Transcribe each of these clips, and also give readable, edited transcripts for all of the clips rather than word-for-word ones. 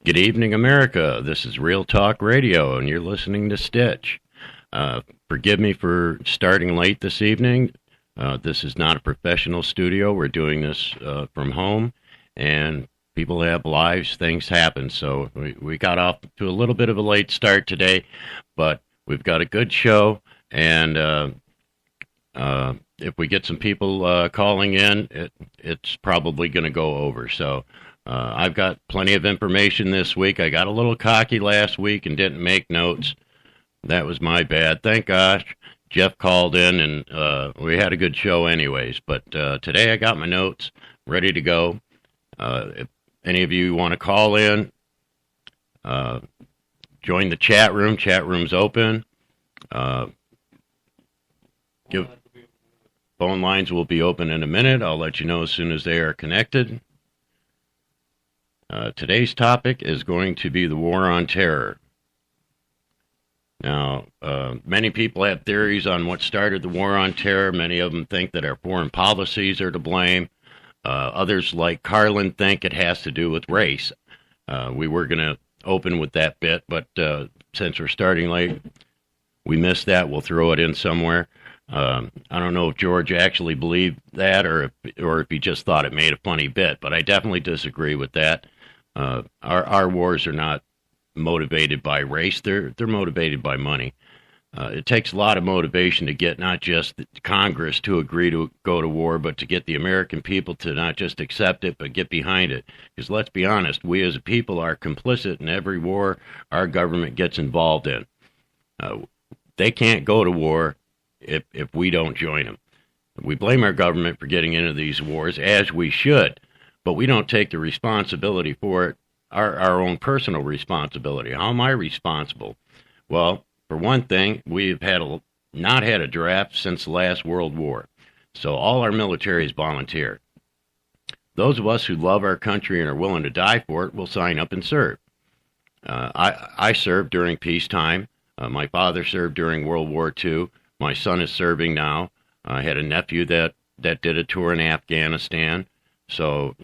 Good evening, America. This is Real Talk Radio, and you're listening to Stitch. Forgive me for starting late this evening. This is not a professional studio. We're doing this from home, and people have lives, things happen. So we got off to a little bit of a late start today, but we've got a good show, and if we get some people calling in, it's probably going to go over. So I've got plenty of information this week. I got a little cocky last week and didn't make notes. That was my bad. Thank gosh. Jeff called in, and we had a good show anyways. But today I got my notes ready to go. If any of you want to call in, join the chat room. Chat room's open. Phone lines will be open in a minute. I'll let you know as soon as they are connected. Today's topic is going to be the War on Terror. Now, many people have theories on what started the War on Terror. Many of them think that our foreign policies are to blame. Others, like Carlin, think it has to do with race. We were going to open with that bit, but since we're starting late, we missed that. We'll throw it in somewhere. I don't know if George actually believed that or if he just thought it made a funny bit, but I definitely disagree with that. Our wars are not motivated by race. They're motivated by money. It takes a lot of motivation to get not just Congress to agree to go to war, but to get the American people to not just accept it, but get behind it. Because let's be honest, we as a people are complicit in every war our government gets involved in. They can't go to war if we don't join them. We blame our government for getting into these wars, as we should, but we don't take the responsibility for it, our own personal responsibility. How am I responsible? Well, for one thing, we've not had a draft since the last World War, so all our military is volunteer. Those of us who love our country and are willing to die for it will sign up and serve. I served during peacetime. My father served during World War II. My son is serving now. I had a nephew that did a tour in Afghanistan. So,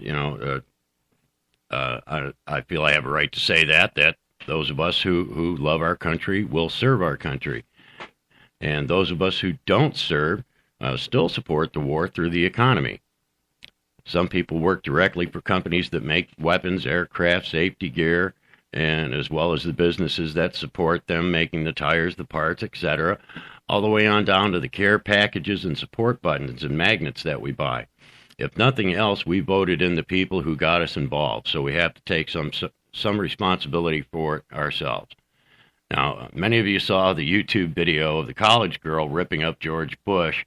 I feel I have a right to say that those of us who love our country will serve our country. And those of us who don't serve still support the war through the economy. Some people work directly for companies that make weapons, aircraft, safety gear, and as well as the businesses that support them, making the tires, the parts, etc., all the way on down to the care packages and support buttons and magnets that we buy. If nothing else, we voted in the people who got us involved, so we have to take some responsibility for it ourselves. Now, many of you saw the YouTube video of the college girl ripping up George Bush,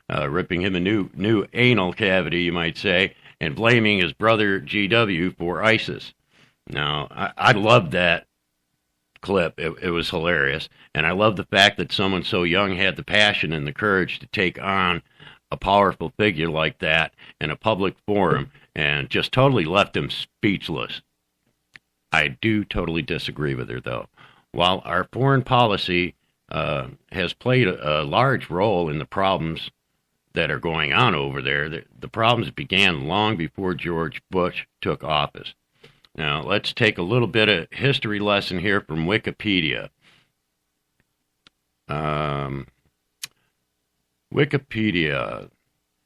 ripping him a new anal cavity, you might say, and blaming his brother GW for ISIS. Now, I loved that clip. It was hilarious, and I love the fact that someone so young had the passion and the courage to take on a powerful figure like that in a public forum and just totally left him speechless. I do totally disagree with her, though. While our foreign policy has played a large role in the problems that are going on over there, the problems began long before George Bush took office. Now, let's take a little bit of history lesson here from Wikipedia. Wikipedia,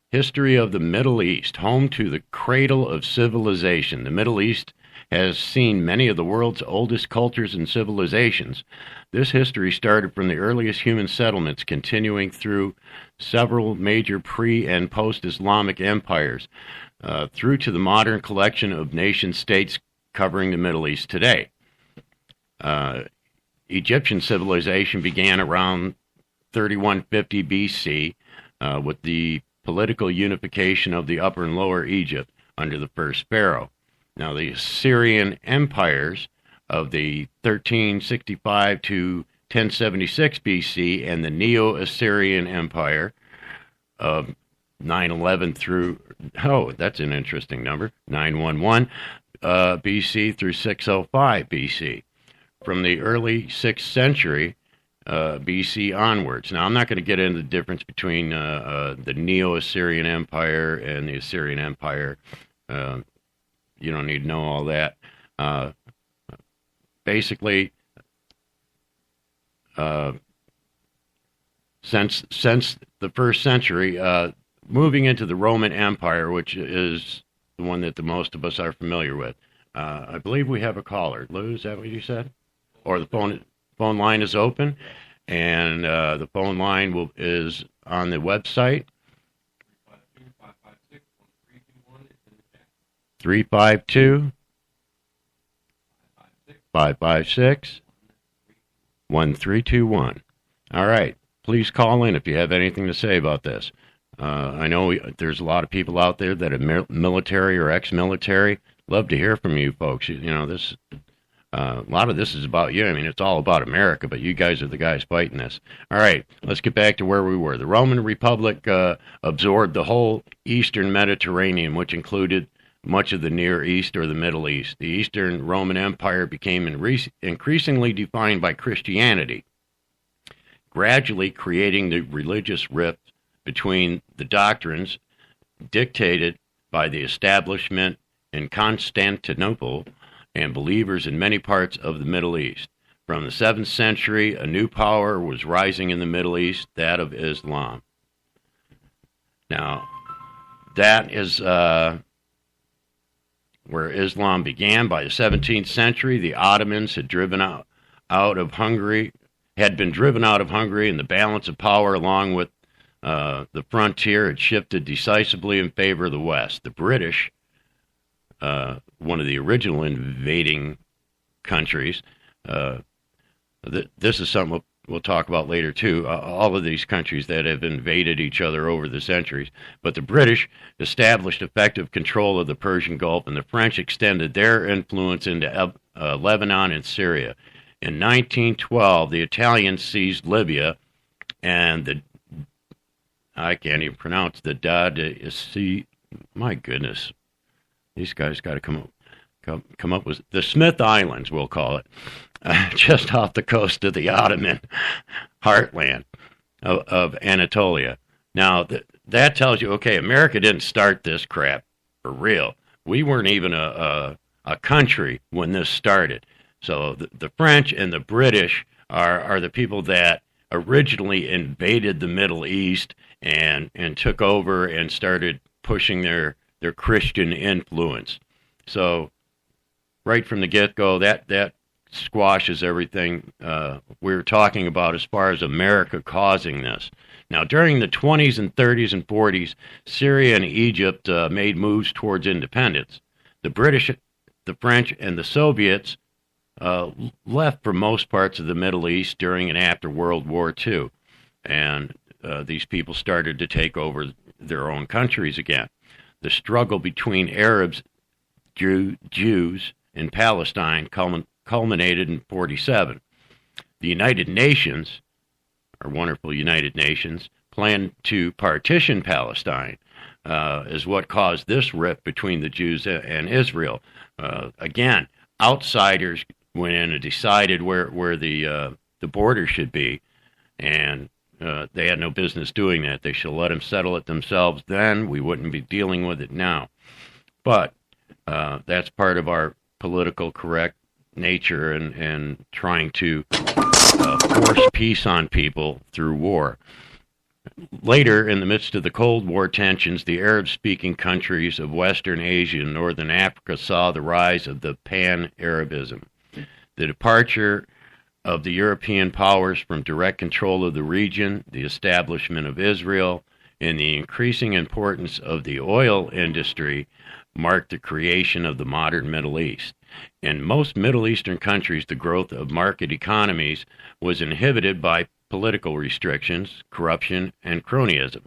history of the Middle East, home to the cradle of civilization. The Middle East has seen many of the world's oldest cultures and civilizations. This history started from the earliest human settlements, continuing through several major pre- and post-Islamic empires, through to the modern collection of nation-states covering the Middle East today. Egyptian civilization began around 3150 BC with the political unification of the Upper and Lower Egypt under the first pharaoh. Now, the Assyrian empires of the 1365 to 1076 BC and the Neo-Assyrian Empire of 911 through, that's an interesting number, 911 BC through 605 BC. From the early 6th century BC onwards. Now, I'm not going to get into the difference between the Neo-Assyrian Empire and the Assyrian Empire. You don't need to know all that. basically, since the first century, moving into the Roman Empire, which is the one that the most of us are familiar with. I believe we have a caller. Lou, is that what you said? Or the phone line is open, and the phone line is on the website. 352-556-1321. All right. Please call in if you have anything to say about this. I know there's a lot of people out there that are military or ex-military. Love to hear from you folks. You know, this a lot of this is about you. I mean, it's all about America, but you guys are the guys fighting this. All right, let's get back to where we were. The Roman Republic absorbed the whole Eastern Mediterranean, which included much of the Near East or the Middle East. The Eastern Roman Empire became increasingly defined by Christianity, gradually creating the religious rift between the doctrines dictated by the establishment in Constantinople and believers in many parts of the Middle East. From the 7th century, a new power was rising in the Middle East, that of Islam. Now, that is where Islam began. By the 17th century, the Ottomans had been driven out of Hungary, and the balance of power along with the frontier had shifted decisively in favor of the West. The British, one of the original invading countries, this is something we'll talk about later too, all of these countries that have invaded each other over the centuries. But the British established effective control of the Persian Gulf, and the French extended their influence into Lebanon and Syria. In 1912, the Italians seized Libya, and I can't even pronounce the my goodness, these guys got to come up with the Smith Islands, we'll call it, just off the coast of the Ottoman heartland of Anatolia. Now, that tells you, okay, America didn't start this crap for real. We weren't even a country when this started. So the French and the British are the people that originally invaded the Middle East and took over and started pushing their Christian influence. So right from the get-go, that squashes everything we were talking about as far as America causing this. Now, during the 20s and 30s and 40s, Syria and Egypt made moves towards independence. The British, the French, and the Soviets left for most parts of the Middle East during and after World War II. And these people started to take over their own countries again. The struggle between Arabs, Jews, in Palestine culminated in 1947. The United Nations, our wonderful United Nations, planned to partition Palestine, is what caused this rift between the Jews and Israel. Again, outsiders went in and decided where the border should be, and they had no business doing that. They should let them settle it themselves then. We wouldn't be dealing with it now. But that's part of our political correct nature and trying to force peace on people through war. Later, in the midst of the Cold War tensions, the Arab-speaking countries of Western Asia and Northern Africa saw the rise of the Pan-Arabism. The departure of the European powers from direct control of the region, the establishment of Israel, and the increasing importance of the oil industry marked the creation of the modern Middle East. In most Middle Eastern countries, the growth of market economies was inhibited by political restrictions, corruption, and cronyism.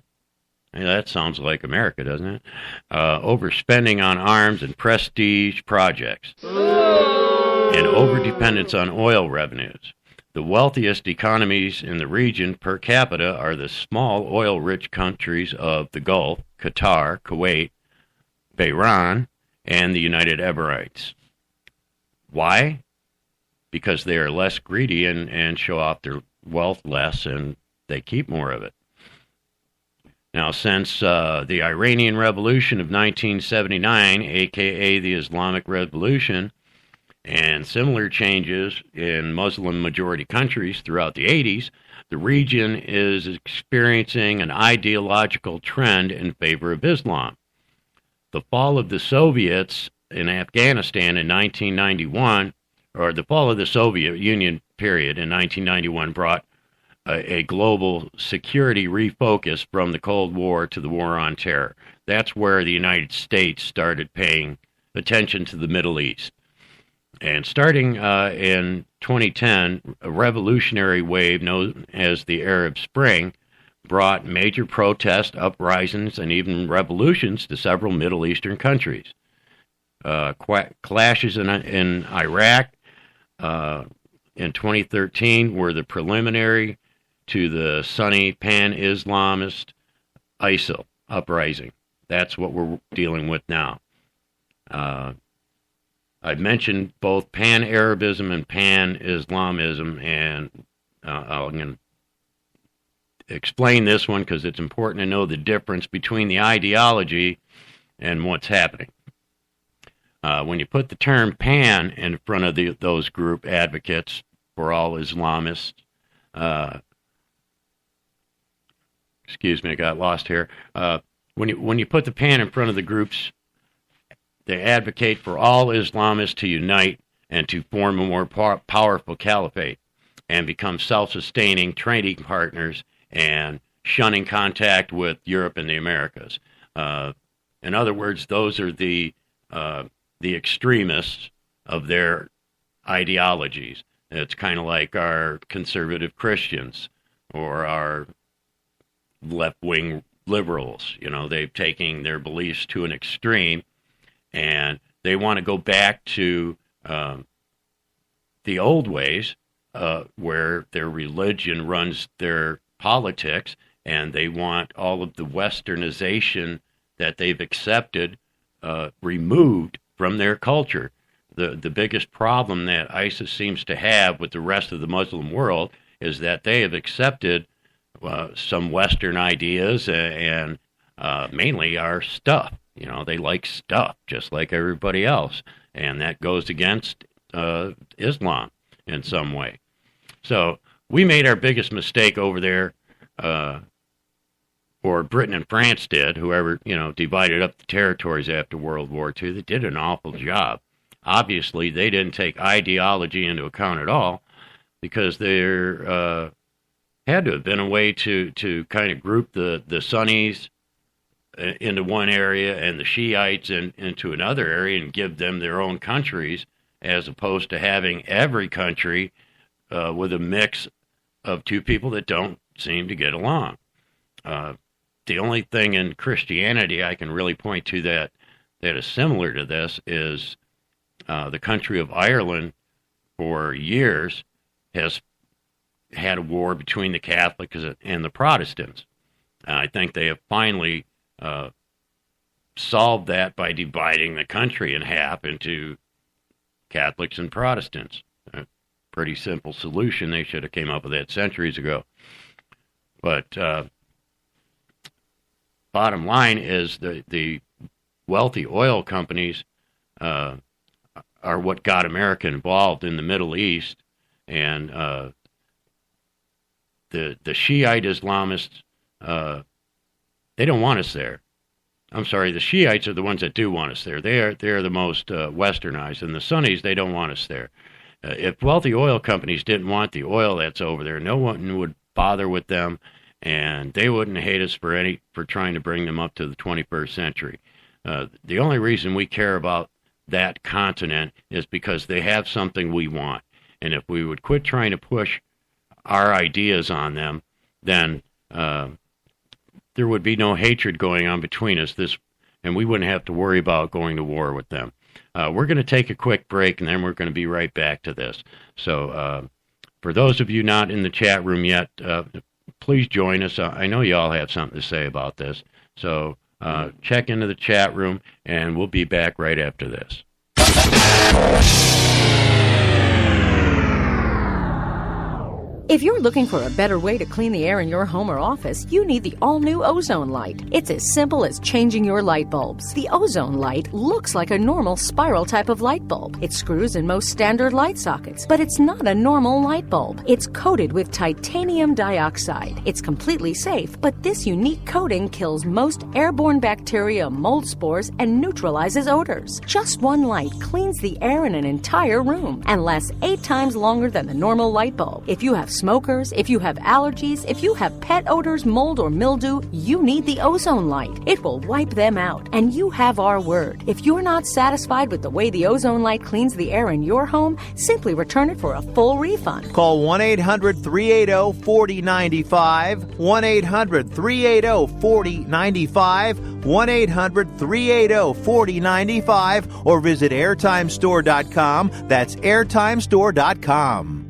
Hey, that sounds like America, doesn't it? Overspending on arms and prestige projects, and overdependence on oil revenues. The wealthiest economies in the region per capita are the small oil-rich countries of the Gulf, Qatar, Kuwait, Bahrain, and the United Emirates. Why? Because they are less greedy and show off their wealth less, and they keep more of it. Now, since the Iranian Revolution of 1979, aka the Islamic Revolution, and similar changes in Muslim-majority countries throughout the 80s, the region is experiencing an ideological trend in favor of Islam. The fall of the Soviets in Afghanistan in 1991, or the fall of the Soviet Union period in 1991, brought a global security refocus from the Cold War to the War on Terror. That's where the United States started paying attention to the Middle East. And starting in 2010, a revolutionary wave known as the Arab Spring brought major protests, uprisings, and even revolutions to several Middle Eastern countries. Clashes in Iraq in 2013 were the preliminary to the Sunni pan-Islamist ISIL uprising. That's what we're dealing with now. I've mentioned both pan-Arabism and pan-Islamism, and I'm going to explain this one because it's important to know the difference between the ideology and what's happening. When you put the term pan in front of those group advocates for all Islamists, excuse me, I got lost here. When you put the pan in front of the groups, they advocate for all Islamists to unite and to form a more powerful caliphate and become self-sustaining trading partners and shunning contact with Europe and the Americas. In other words, those are the extremists of their ideologies. It's kind of like our conservative Christians or our left-wing liberals. You know, they've taken their beliefs to an extreme, and they want to go back to the old ways where their religion runs their politics, and they want all of the westernization that they've accepted removed from their culture. The biggest problem that ISIS seems to have with the rest of the Muslim world is that they have accepted some Western ideas and mainly our stuff. You know, they like stuff just like everybody else, and that goes against Islam in some way. So we made our biggest mistake over there, or Britain and France did, whoever, divided up the territories after World War II. They did an awful job. Obviously, they didn't take ideology into account at all, because there had to have been a way to kind of group the Sunnis into one area and the Shiites into another area and give them their own countries, as opposed to having every country with a mix of two people that don't seem to get along. The only thing in Christianity I can really point to that is similar to this is the country of Ireland for years has had a war between the Catholics and the Protestants. I think they have finally solved that by dividing the country in half into Catholics and Protestants. A pretty simple solution. They should have came up with that centuries ago. But bottom line is the wealthy oil companies are what got America involved in the Middle East, and the Shiite Islamists, they don't want us there. I'm sorry, the Shiites are the ones that do want us there. They're the most westernized, and the Sunnis, they don't want us there. If wealthy oil companies didn't want the oil that's over there, no one would bother with them, and they wouldn't hate us for trying to bring them up to the 21st century. The only reason we care about that continent is because they have something we want. And if we would quit trying to push our ideas on them, then there would be no hatred going on between us, and we wouldn't have to worry about going to war with them. We're going to take a quick break, and then we're going to be right back to this. So for those of you not in the chat room yet, please join us. I know you all have something to say about this. So check into the chat room, and we'll be back right after this. If you're looking for a better way to clean the air in your home or office, you need the all-new Ozone Light. It's as simple as changing your light bulbs. The Ozone Light looks like a normal spiral type of light bulb. It screws in most standard light sockets, but it's not a normal light bulb. It's coated with titanium dioxide. It's completely safe, but this unique coating kills most airborne bacteria, mold spores, and neutralizes odors. Just one light cleans the air in an entire room and lasts 8 times longer than the normal light bulb. If you have smokers, if you have allergies, if you have pet odors, mold, or mildew, you need the Ozone Light. It will wipe them out, and you have our word. If you're not satisfied with the way the Ozone Light cleans the air in your home, simply return it for a full refund. Call 1-800-380-4095, 1-800-380-4095, 1-800-380-4095, or visit airtimestore.com. That's airtimestore.com.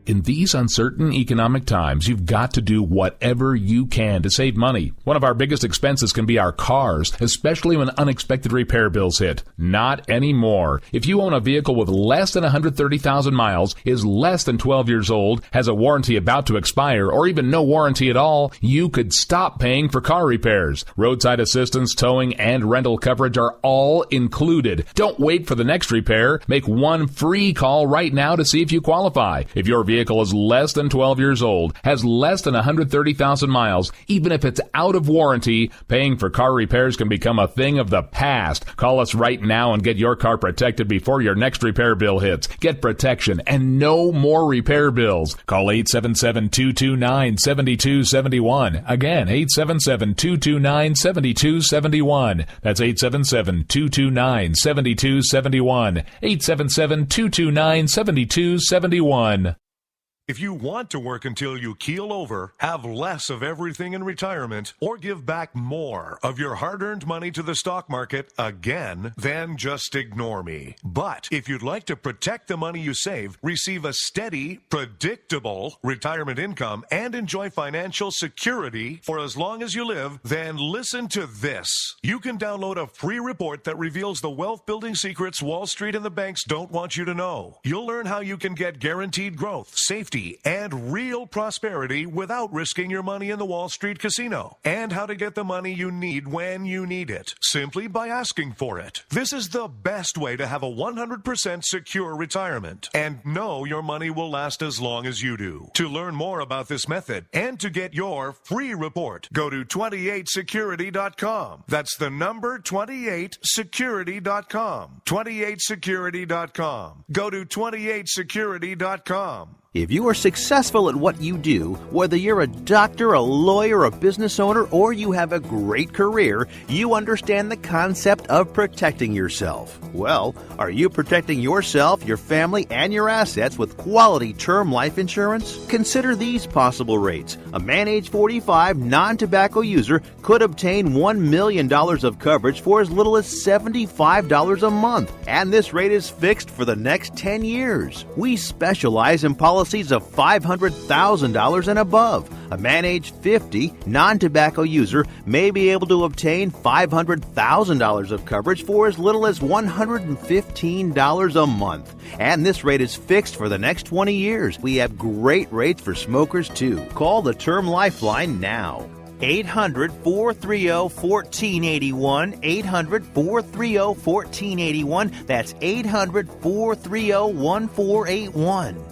In these uncertain economic times, you've got to do whatever you can to save money. One of our biggest expenses can be our cars, especially when unexpected repair bills hit. Not anymore. If you own a vehicle with less than 130,000 miles, is less than 12 years old, has a warranty about to expire, or even no warranty at all, you could stop paying for car repairs. Roadside assistance, towing, and rental coverage are all included. Don't wait for the next repair. Make one free call right now to see if you qualify. If your vehicle is less than 12 years old, has less than 130,000 miles, even if it's out of warranty, paying for car repairs can become a thing of the past. Call us right now and get your car protected before your next repair bill hits. Get protection and no more repair bills. Call 877-229-7271. Again, 877-229-7271. That's 877-229-7271. 877-229-7271. If you want to work until you keel over, have less of everything in retirement, or give back more of your hard-earned money to the stock market again, then just ignore me. But if you'd like to protect the money you save, receive a steady, predictable retirement income, and enjoy financial security for as long as you live, then listen to this. You can download a free report that reveals the wealth-building secrets Wall Street and the banks don't want you to know. You'll learn how you can get guaranteed growth, safety, and real prosperity without risking your money in the Wall Street casino, and how to get the money you need when you need it, simply by asking for it. This is the best way to have a 100% secure retirement and know your money will last as long as you do. To learn more about this method and to get your free report, go to 28security.com. That's the number 28security.com. 28security.com. Go to 28security.com. If you are successful at what you do, whether you're a doctor, a lawyer, a business owner, or you have a great career, you understand the concept of protecting yourself. Well, are you protecting yourself, your family, and your assets with quality term life insurance? Consider these possible rates. A man age 45 non-tobacco user could obtain $1 million of coverage for as little as $75 a month, and this rate is fixed for the next 10 years. We specialize in policies of $500,000 and above. A man age 50 non-tobacco user may be able to obtain $500,000 of coverage for as little as $115 a month. And this rate is fixed for the next 20 years. We have great rates for smokers too. Call the Term Lifeline now. 800-430-1481, 800-430-1481. That's 800-430-1481.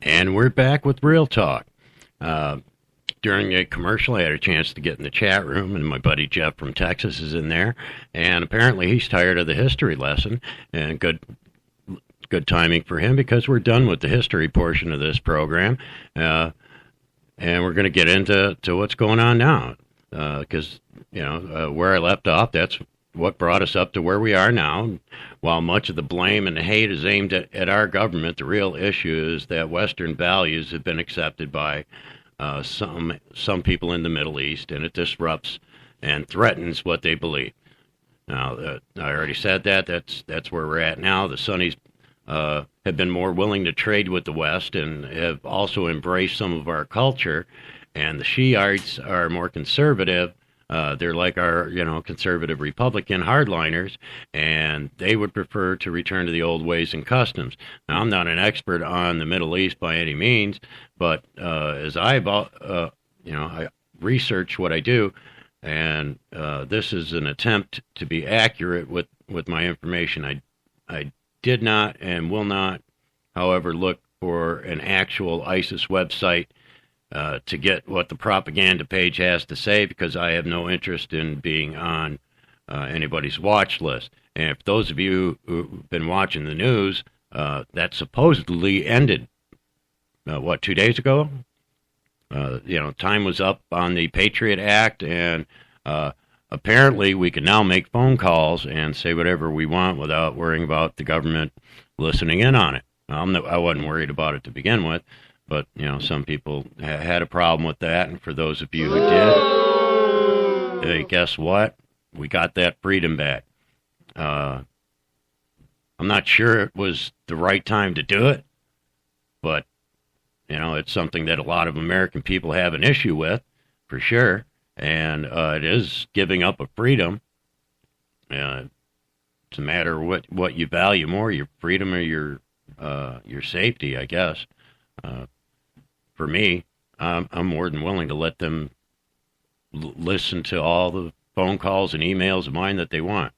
And we're back with Real Talk. During a commercial, I had a chance to get in the chat room, and my buddy Jeff from Texas is in there. And apparently he's tired of the history lesson, and good timing for him because we're done with the history portion of this program. And we're going to get into what's going on now because, where I left off, that's what brought us up to where we are now. While much of the blame and the hate is aimed at our government, the real issue is that Western values have been accepted by some people in the Middle East, and it disrupts and threatens what they believe. Now, I already said that. That's where we're at now. The Sunnis have been more willing to trade with the West and have also embraced some of our culture, and the Shiites are more conservative. They're like our, conservative Republican hardliners, and they would prefer to return to the old ways and customs. Now, I'm not an expert on the Middle East by any means, but as I research what I do, and this is an attempt to be accurate with my information. I did not and will not, however, look for an actual ISIS website to get what the propaganda page has to say, because I have no interest in being on anybody's watch list. And if those of you who've been watching the news, that supposedly ended, 2 days ago? Time was up on the Patriot Act, and apparently we can now make phone calls and say whatever we want without worrying about the government listening in on it. I wasn't worried about it to begin with. But, some people had a problem with that, and for those of you who did, hey, guess what? We got that freedom back. I'm not sure it was the right time to do it, but, it's something that a lot of American people have an issue with, for sure, and it is giving up a freedom. It's a matter of what you value more, your freedom or your safety, I guess. For me, I'm more than willing to let them listen to all the phone calls and emails of mine that they want.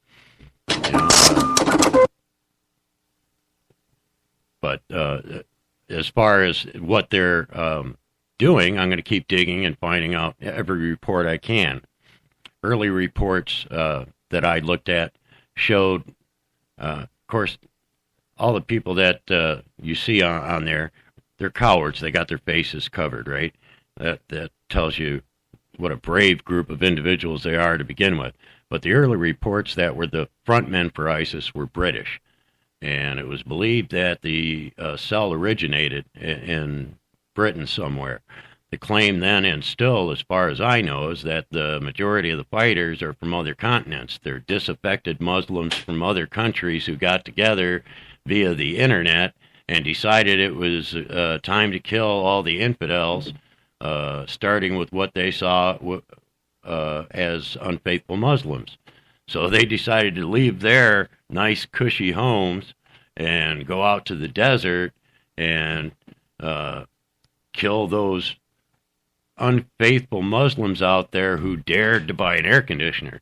But as far as what they're doing, I'm going to keep digging and finding out every report I can. Early reports that I looked at showed, of course, all the people that you see on there, they're cowards. They got their faces covered, right? That tells you what a brave group of individuals they are to begin with. But the early reports that were the front men for ISIS were British. And it was believed that the cell originated in Britain somewhere. The claim then, and still, as far as I know, is that the majority of the fighters are from other continents. They're disaffected Muslims from other countries who got together via the internet and decided it was time to kill all the infidels, starting with what they saw as unfaithful Muslims. So they decided to leave their nice, cushy homes and go out to the desert and kill those unfaithful Muslims out there who dared to buy an air conditioner.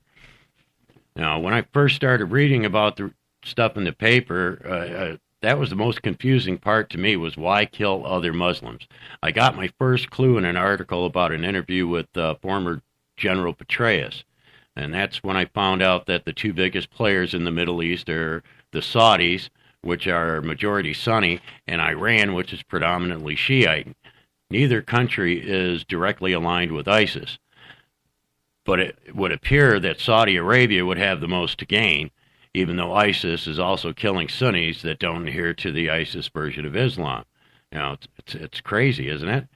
Now, when I first started reading about the stuff in the paper, that was the most confusing part to me, was why kill other Muslims? I got my first clue in an article about an interview with former General Petraeus, and that's when I found out that the two biggest players in the Middle East are the Saudis, which are majority Sunni, and Iran, which is predominantly Shiite. Neither country is directly aligned with ISIS, but it would appear that Saudi Arabia would have the most to gain, even though ISIS is also killing Sunnis that don't adhere to the ISIS version of Islam. It's crazy, isn't it?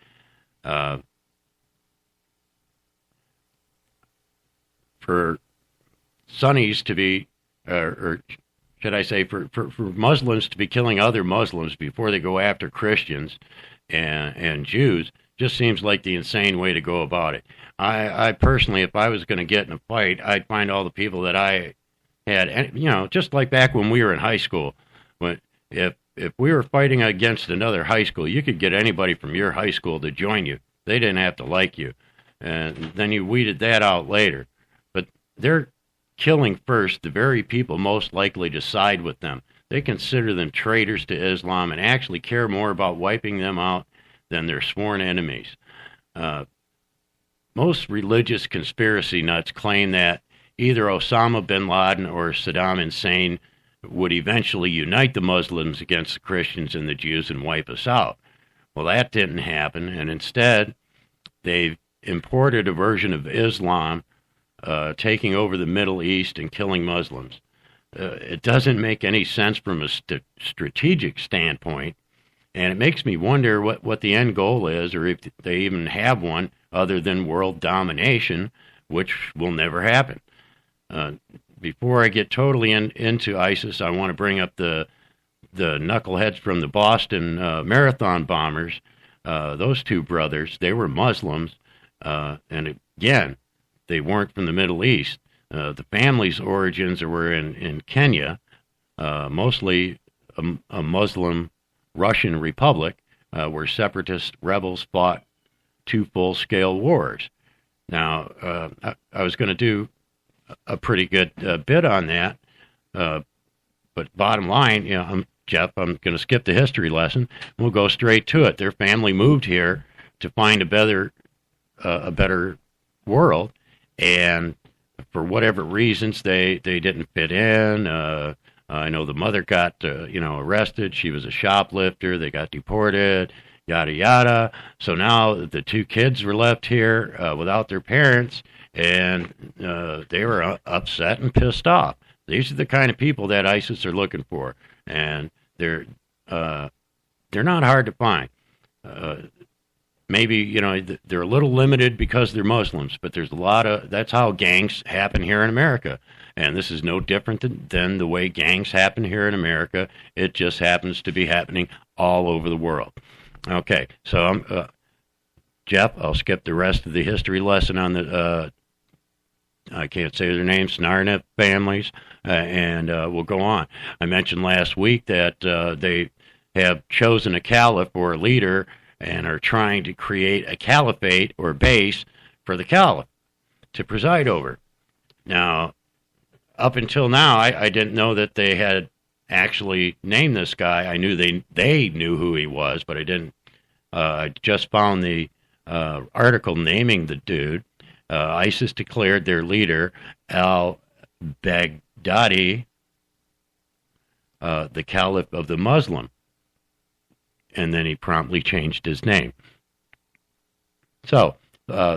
For Sunnis to be, or should I say, for Muslims to be killing other Muslims before they go after Christians and Jews, just seems like the insane way to go about it. I personally, if I was going to get in a fight, I'd find all the people that I had, and just like back when we were in high school, when if we were fighting against another high school, you could get anybody from your high school to join you. They didn't have to like you, and then you weeded that out later. But they're killing first the very people most likely to side with them. they consider them traitors to Islam and actually care more about wiping them out than their sworn enemies. Most religious conspiracy nuts claim that either Osama bin Laden or Saddam Hussein would eventually unite the Muslims against the Christians and the Jews and wipe us out. Well, that didn't happen, and instead they imported a version of Islam, taking over the Middle East and killing Muslims. It doesn't make any sense from a strategic standpoint, and it makes me wonder what the end goal is, or if they even have one other than world domination, which will never happen. Before I get totally into ISIS, I want to bring up the knuckleheads from the Boston marathon bombers. Those two brothers, they were Muslims, and again, they weren't from the Middle East. The family's origins were in Kenya, mostly a Muslim Russian republic, where separatist rebels fought 2 full-scale wars. Now, I was going to do a pretty good bit on that, but bottom line, Jeff, I'm going to skip the history lesson. We'll go straight to it. Their family moved here to find a better world, and for whatever reasons, they didn't fit in. I know the mother got arrested. She was a shoplifter. They got deported. Yada yada. So now the 2 kids were left here without their parents, and they were upset and pissed off. These are the kind of people that ISIS are looking for, and they're not hard to find. Maybe they're a little limited because they're Muslims, but there's a lot of that's how gangs happen here in America, and this is no different than the way gangs happen here in America. It just happens to be happening all over the world. Okay, so Jeff, I'll skip the rest of the history lesson on the I can't say their names, Tsarnaev families, and we'll go on. I mentioned last week that they have chosen a caliph or a leader and are trying to create a caliphate or base for the caliph to preside over. Now, up until now, I didn't know that they had actually named this guy. I knew they knew who he was, but I didn't. I just found the article naming the dude. ISIS declared their leader, al-Baghdadi, the Caliph of the Muslim, and then he promptly changed his name. So,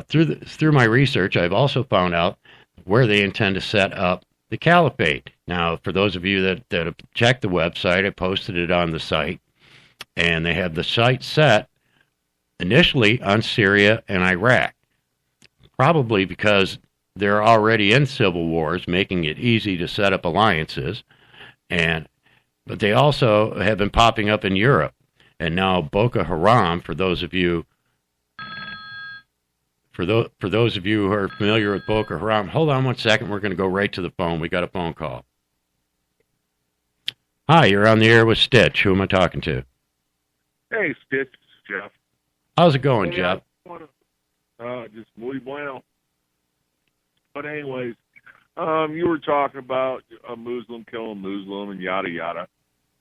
through my research, I've also found out where they intend to set up the caliphate. Now, for those of you that have checked the website, I posted it on the site, and they have the site set initially on Syria and Iraq, probably because they're already in civil wars, making it easy to set up alliances, but they also have been popping up in Europe. And now Boko Haram, for those of you who are familiar with Boko Haram, hold on one second. We're going to go right to the phone. We got a phone call. Hi, you're on the air with Stitch. Who am I talking to? Hey, Stitch, it's Jeff. How's it going, Jeff? Just muy bueno. But anyways, you were talking about a Muslim killing Muslim and yada yada.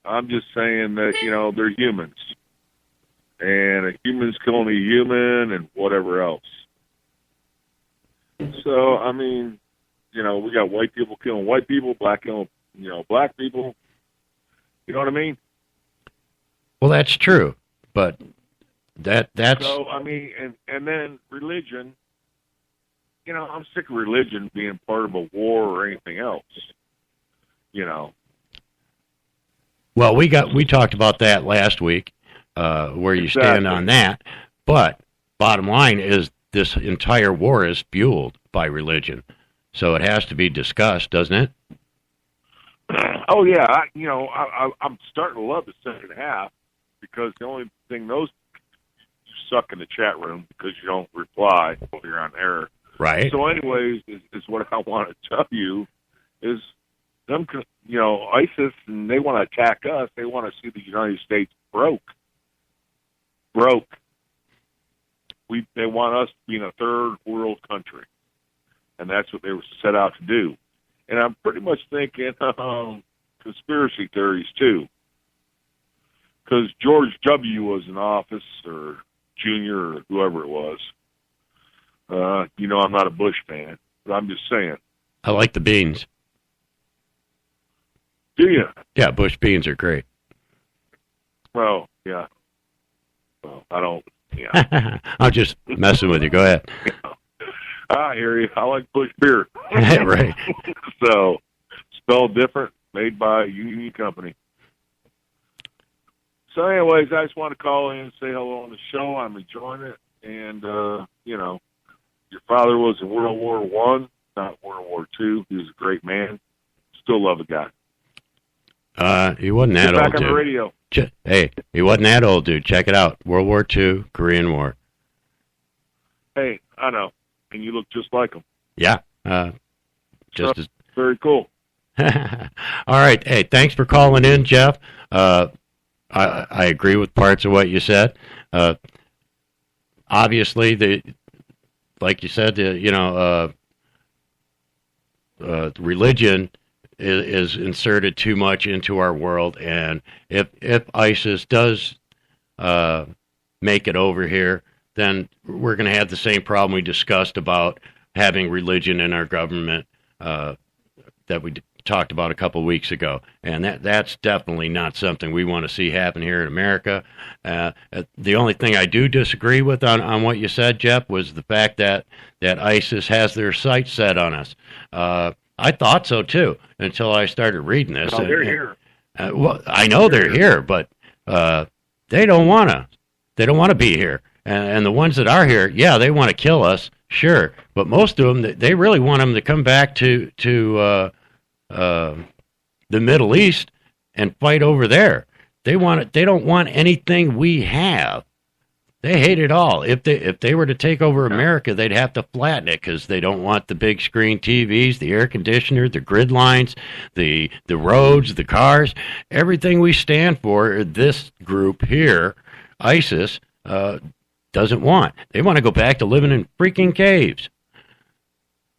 I'm just saying that, they're humans. And a human's killing a human and whatever else. So, I mean, we got white people killing white people, black killing, black people. You know what I mean? Well, that's true. But that's... So, I mean, and then religion, I'm sick of religion being part of a war or anything else. Well, we talked about that last week, where you stand on that. But bottom line is this entire war is fueled by religion, so it has to be discussed, doesn't it? Oh yeah, I'm starting to love the second half because the only thing you suck in the chat room because you don't reply while you're on air. Right. So, anyways, is what I want to tell you is. Them, ISIS, and they want to attack us. They want to see the United States broke. They want us to be in a third world country, and that's what they were set out to do. And I'm pretty much thinking, to conspiracy theories too. Because George W. was in office, or Junior, or whoever it was. I'm not a Bush fan, but I'm just saying. I like the beans. Do you? Yeah, Bush beans are great. Well, yeah. Well, I don't. Yeah. I'm just messing with you. Go ahead. I hear you. I like Bush beer. Right. So, spelled different, made by a union company. So, anyways, I just want to call in and say hello on the show. I'm enjoying it. And, your father was in World War I, not World War II. He was a great man. Still love the guy. He wasn't that old, back on dude. the radio. Hey, he wasn't that old, dude. Check it out. World War II, Korean War. Hey, I know. And you look just like him. Yeah. Just as very cool. All right. Hey, thanks for calling in, Jeff. I agree with parts of what you said. Obviously, like you said, religion is inserted too much into our world, and if ISIS does make it over here, then we're going to have the same problem we discussed about having religion in our government that we talked about a couple of weeks ago, and that's definitely not something we want to see happen here in America. The only thing I do disagree with on what you said, Jeff, was the fact that ISIS has their sights set on us. I thought so too until I started reading this. Oh, they're here. Well, I know they're here, but they don't want to. They don't want to be here. And the ones that are here, yeah, they want to kill us, sure. But most of them, they really want them to come back to the Middle East and fight over there. They don't want anything we have. They hate it all. If they were to take over America, they'd have to flatten it because they don't want the big screen TVs, the air conditioner, the grid lines, the roads, the cars, everything we stand for. This group here, ISIS, doesn't want. They want to go back to living in freaking caves.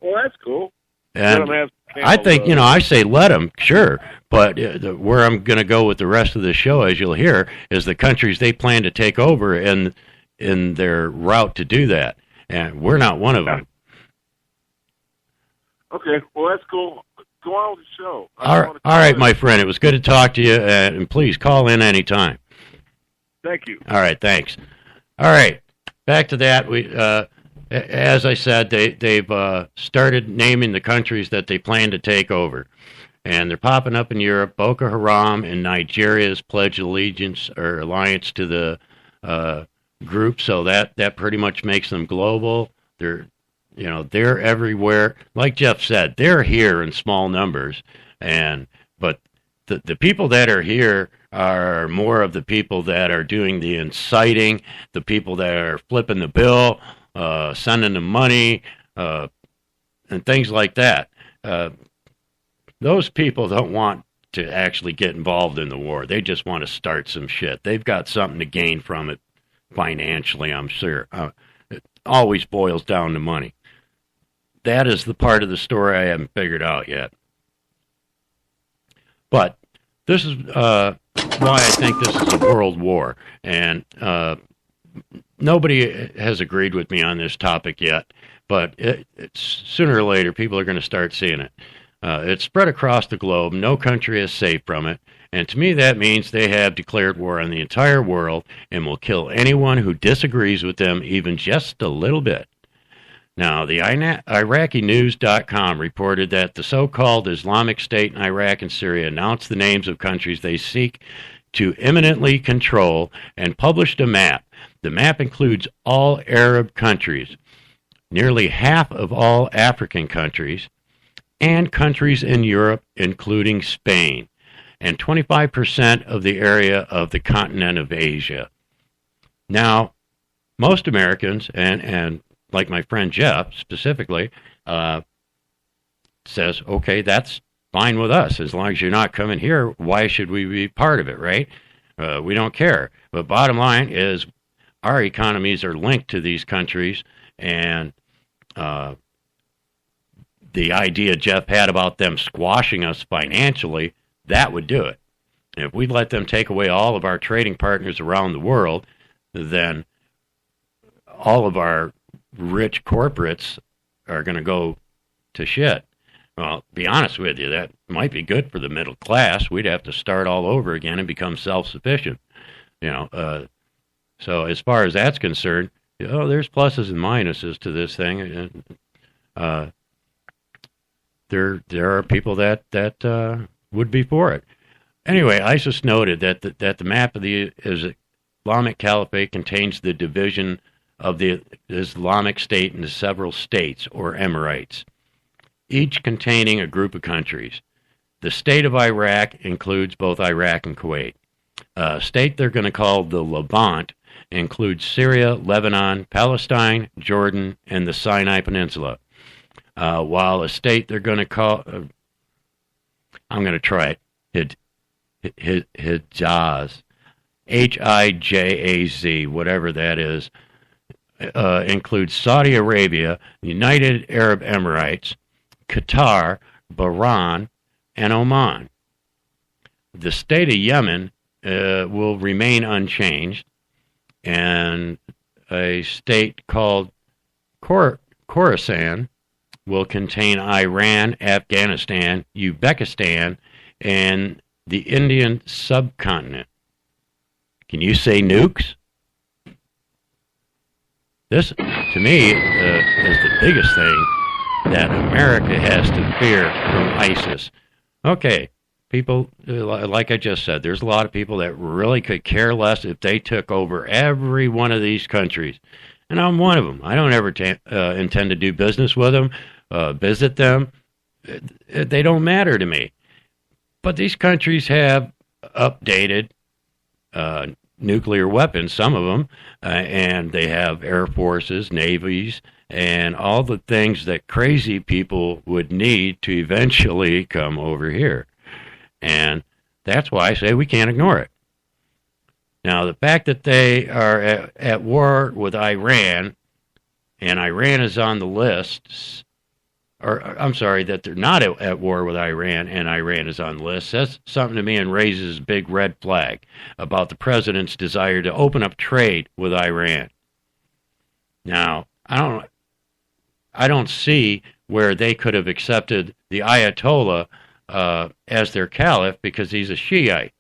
Well, that's cool. And I think, I say let them, sure. But where I'm going to go with the rest of the show, as you'll hear, is the countries they plan to take over and in their route to do that. And we're not one of them. Okay, well, that's cool. Go on with the show. All right, my friend. It was good to talk to you, and please call in anytime. Thank you. All right, thanks. All right, back to that. We, as I said, they've started naming the countries that they plan to take over. And they're popping up in Europe. Boko Haram in Nigeria has pledged allegiance or alliance to the group, so that pretty much makes them global. They're everywhere. Like Jeff said, they're here in small numbers, but the people that are here are more of the people that are doing the inciting, the people that are flipping the bill, sending them money, and things like that. Those people don't want to actually get involved in the war. They just want to start some shit. They've got something to gain from it financially, I'm sure. It always boils down to money. That is the part of the story I haven't figured out yet. But this is why I think this is a world war. And nobody has agreed with me on this topic yet. But it's sooner or later, people are going to start seeing it. It's spread across the globe. No country is safe from it. And to me, that means they have declared war on the entire world and will kill anyone who disagrees with them even just a little bit. Now, the IraqiNews.com reported that the so-called Islamic State in Iraq and Syria announced the names of countries they seek to imminently control and published a map. The map includes all Arab countries, nearly half of all African countries, and countries in Europe, including Spain, and 25% of the area of the continent of Asia. Now, most Americans, and like my friend Jeff specifically, says, okay, that's fine with us. As long as you're not coming here, why should we be part of it, right? We don't care. But bottom line is our economies are linked to these countries, and the idea Jeff had about them squashing us financially, that would do it. If we let them take away all of our trading partners around the world, then all of our rich corporates are going to go to shit. Well, be honest with you, that might be good for the middle class. We'd have to start all over again and become self-sufficient. So as far as that's concerned, there's pluses and minuses to this thing. There are people that would be for it. Anyway, ISIS noted that the map of the Islamic Caliphate contains the division of the Islamic State into several states or emirates, each containing a group of countries. The state of Iraq includes both Iraq and Kuwait. A state they're going to call the Levant includes Syria, Lebanon, Palestine, Jordan, and the Sinai Peninsula. While a state they're going to call, I'm going to try it, Hijaz, Hijaz, whatever that is, includes Saudi Arabia, United Arab Emirates, Qatar, Bahrain, and Oman. The state of Yemen will remain unchanged, and a state called Khorasan will contain Iran, Afghanistan, Uzbekistan, and the Indian subcontinent. Can you say nukes? This, to me, is the biggest thing that America has to fear from ISIS. Okay, people, like I just said, there's a lot of people that really could care less if they took over every one of these countries. And I'm one of them. I don't ever intend to do business with them, visit them. They don't matter to me. But these countries have updated nuclear weapons, some of them, and they have air forces, navies, and all the things that crazy people would need to eventually come over here. And that's why I say we can't ignore it. Now, the fact that they are at war with Iran, and Iran is on the list, or I'm sorry, that they're not at war with Iran and Iran is on the list, says something to me and raises a big red flag about the president's desire to open up trade with Iran. Now, I don't see where they could have accepted the Ayatollah as their caliph because he's a Shiite.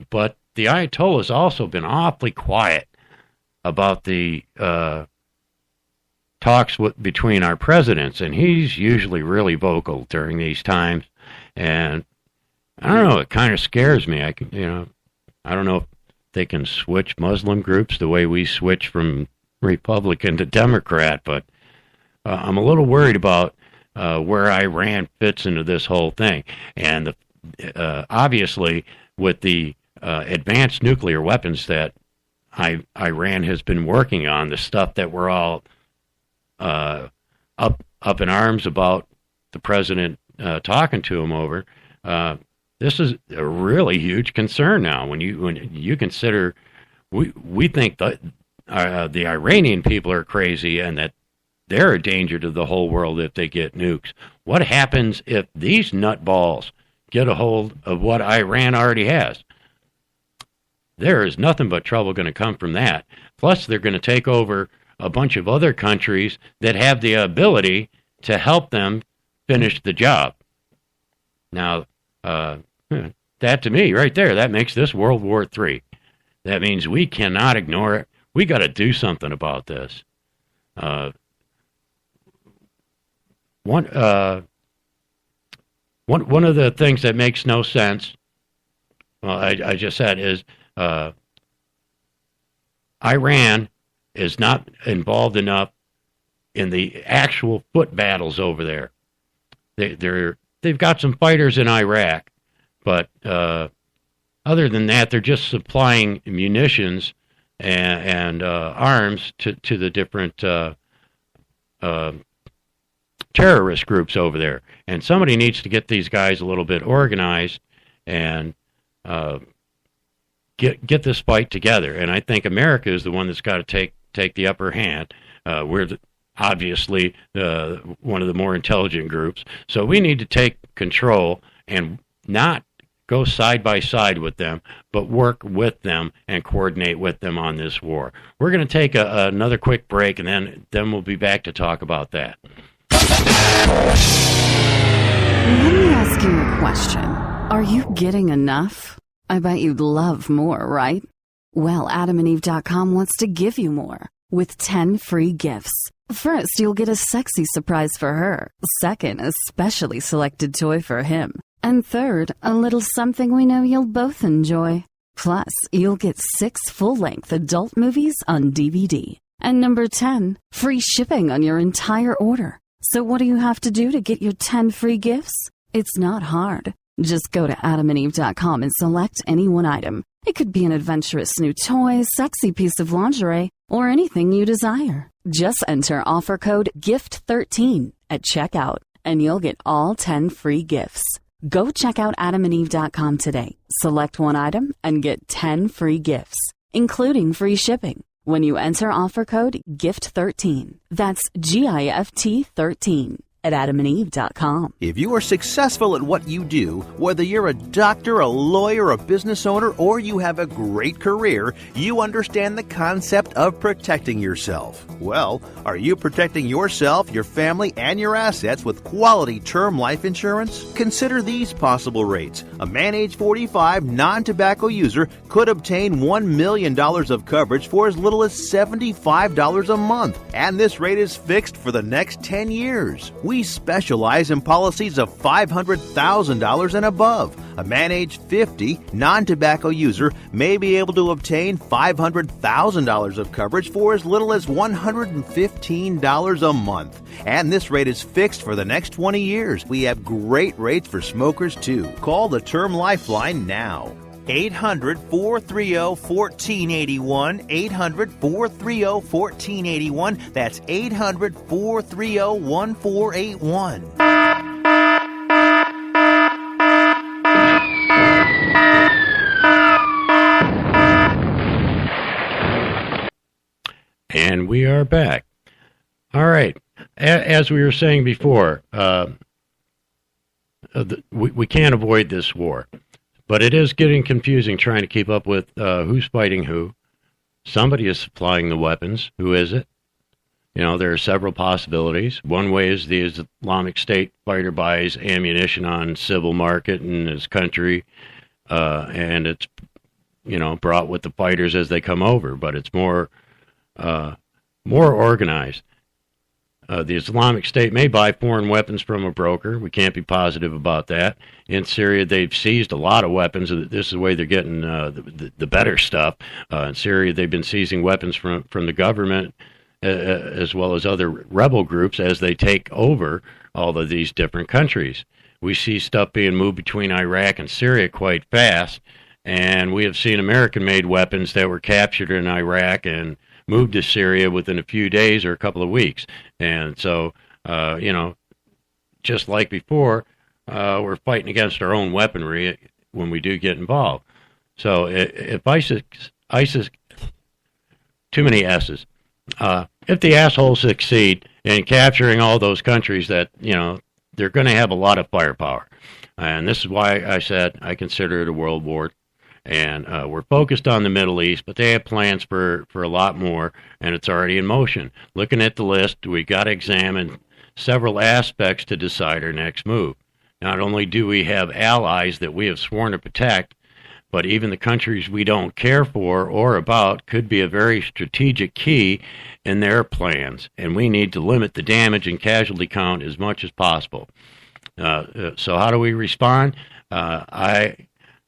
But the Ayatollah's also been awfully quiet about the talks between our presidents, and he's usually really vocal during these times. And I don't know, it kind of scares me. I don't know if they can switch Muslim groups the way we switch from Republican to Democrat, but I'm a little worried about where Iran fits into this whole thing. And obviously, with the advanced nuclear weapons that Iran has been working on, the stuff that we're all up in arms about the president talking to him over, this is a really huge concern now. When you consider, we think that the Iranian people are crazy and that they're a danger to the whole world if they get nukes. What happens if these nutballs get a hold of what Iran already has? There is nothing but trouble going to come from that. Plus, they're going to take over a bunch of other countries that have the ability to help them finish the job. Now, that to me, right there, that makes this World War III. That means we cannot ignore it. We got to do something about this. One of the things that makes no sense, well, I just said, is Iran is not involved enough in the actual foot battles over there. They've got some fighters in Iraq, but other than that, they're just supplying munitions and arms to the different terrorist groups over there. And somebody needs to get these guys a little bit organized and get this fight together. And I think America is the one that's got to take the upper hand. We're obviously one of the more intelligent groups, so we need to take control and not go side by side with them, but work with them and coordinate with them on this war. We're going to take another quick break, and then we'll be back to talk about that. Let me ask you a question. Are you getting enough? I bet you'd love more, right? Well, AdamandEve.com wants to give you more with 10 free gifts. First, you'll get a sexy surprise for her. Second, a specially selected toy for him. And third, a little something we know you'll both enjoy. Plus, you'll get 6 full-length adult movies on DVD. And number 10, free shipping on your entire order. So what do you have to do to get your 10 free gifts? It's not hard. Just go to AdamandEve.com and select any one item. It could be an adventurous new toy, sexy piece of lingerie, or anything you desire. Just enter offer code GIFT13 at checkout, and you'll get all 10 free gifts. Go check out AdamandEve.com today. Select one item and get 10 free gifts, including free shipping, when you enter offer code GIFT13. That's GIFT 13 at AdamandEve.com. If you are successful at what you do, whether you're a doctor, a lawyer, a business owner, or you have a great career, you understand the concept of protecting yourself. Well, are you protecting yourself, your family, and your assets with quality term life insurance? Consider these possible rates. A man age 45 non-tobacco user could obtain $1 million of coverage for as little as $75 a month, and this rate is fixed for the next 10 years. We specialize in policies of $500,000 and above. A man age 50 non-tobacco user may be able to obtain $500,000 of coverage for as little as $115 a month. And this rate is fixed for the next 20 years. We have great rates for smokers too. Call the Term Lifeline now. 800-430-1481, 800-430-1481. That's 800-430-1481. And we are back. All right. As we were saying before, we can't avoid this war. But it is getting confusing trying to keep up with who's fighting who. Somebody is supplying the weapons. Who is it? You know, there are several possibilities. One way is the Islamic State fighter buys ammunition on civil market in his country, and it's, you know, brought with the fighters as they come over. But it's more organized. The Islamic State may buy foreign weapons from a broker. We can't be positive about that. In Syria, they've seized a lot of weapons. This is the way they're getting the better stuff. In Syria, they've been seizing weapons from the government as well as other rebel groups as they take over all of these different countries. We see stuff being moved between Iraq and Syria quite fast, and we have seen American-made weapons that were captured in Iraq and moved to Syria within a few days or a couple of weeks. And so, you know, just like before, we're fighting against our own weaponry when we do get involved. So if ISIS too many S's, if the assholes succeed in capturing all those countries, that, you know, they're going to have a lot of firepower. And this is why I said I consider it a world war. And we're focused on the Middle East, but they have plans for a lot more, and it's already in motion. Looking at the list, we got to examine several aspects to decide our next move. Not only do we have allies that we have sworn to protect, but even the countries we don't care for or about could be a very strategic key in their plans, and we need to limit the damage and casualty count as much as possible. So how do we respond?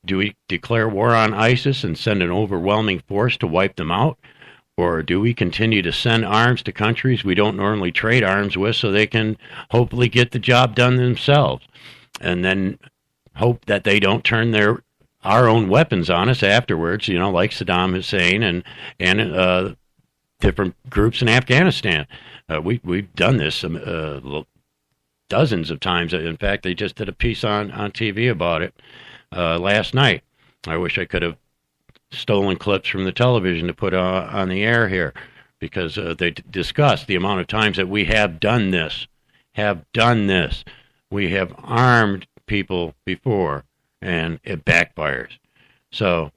Do we declare war on ISIS and send an overwhelming force to wipe them out? Or do we continue to send arms to countries we don't normally trade arms with so they can hopefully get the job done themselves? And then hope that they don't turn our own weapons on us afterwards, you know, like Saddam Hussein and different groups in Afghanistan. We've done this dozens of times. In fact, they just did a piece on TV about it last night. I wish I could have stolen clips from the television to put on the air here, because they discussed the amount of times that we have done this. We have armed people before, and it backfires. So,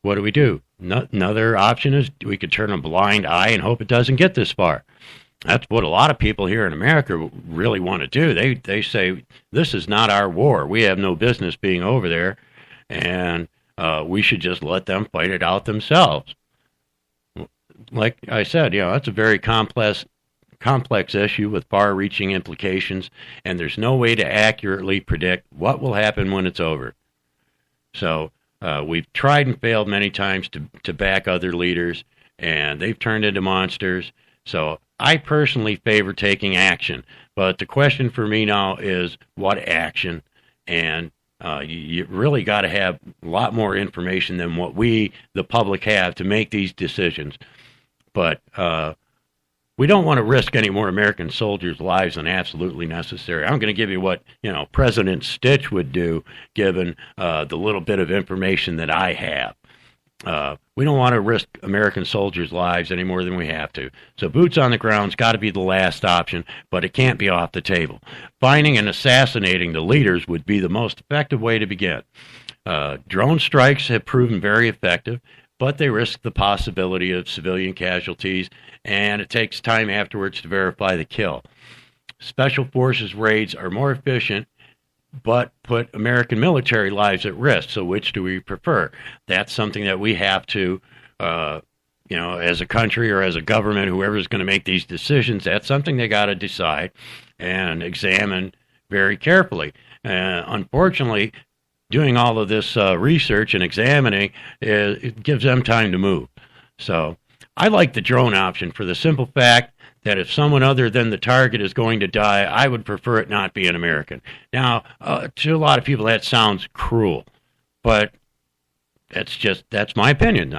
what do we do? Another option is we could turn a blind eye and hope it doesn't get this far. That's what a lot of people here in America really want to do. They say, this is not our war. We have no business being over there, and we should just let them fight it out themselves. Like I said, that's a very complex issue with far-reaching implications, and there's no way to accurately predict what will happen when it's over. So we've tried and failed many times to back other leaders, and they've turned into monsters. So I personally favor taking action. But the question for me now is what action? And you really got to have a lot more information than what we, the public, have to make these decisions. But we don't want to risk any more American soldiers' lives than absolutely necessary. I'm going to give you what President Stitch would do, given the little bit of information that I have. We don't want to risk American soldiers' lives any more than we have to. So boots on the ground's got to be the last option, but it can't be off the table. Finding and assassinating the leaders would be the most effective way to begin. Drone strikes have proven very effective, but they risk the possibility of civilian casualties, and it takes time afterwards to verify the kill. Special forces raids are more efficient, but put American military lives at risk. So which do we prefer? That's something that we have to, as a country or as a government, whoever's going to make these decisions, that's something they got to decide and examine very carefully. Unfortunately, doing all of this research and examining, it gives them time to move. So I like the drone option for the simple fact that if someone other than the target is going to die, I would prefer it not be an American. Now, to a lot of people, that sounds cruel, but that's my opinion.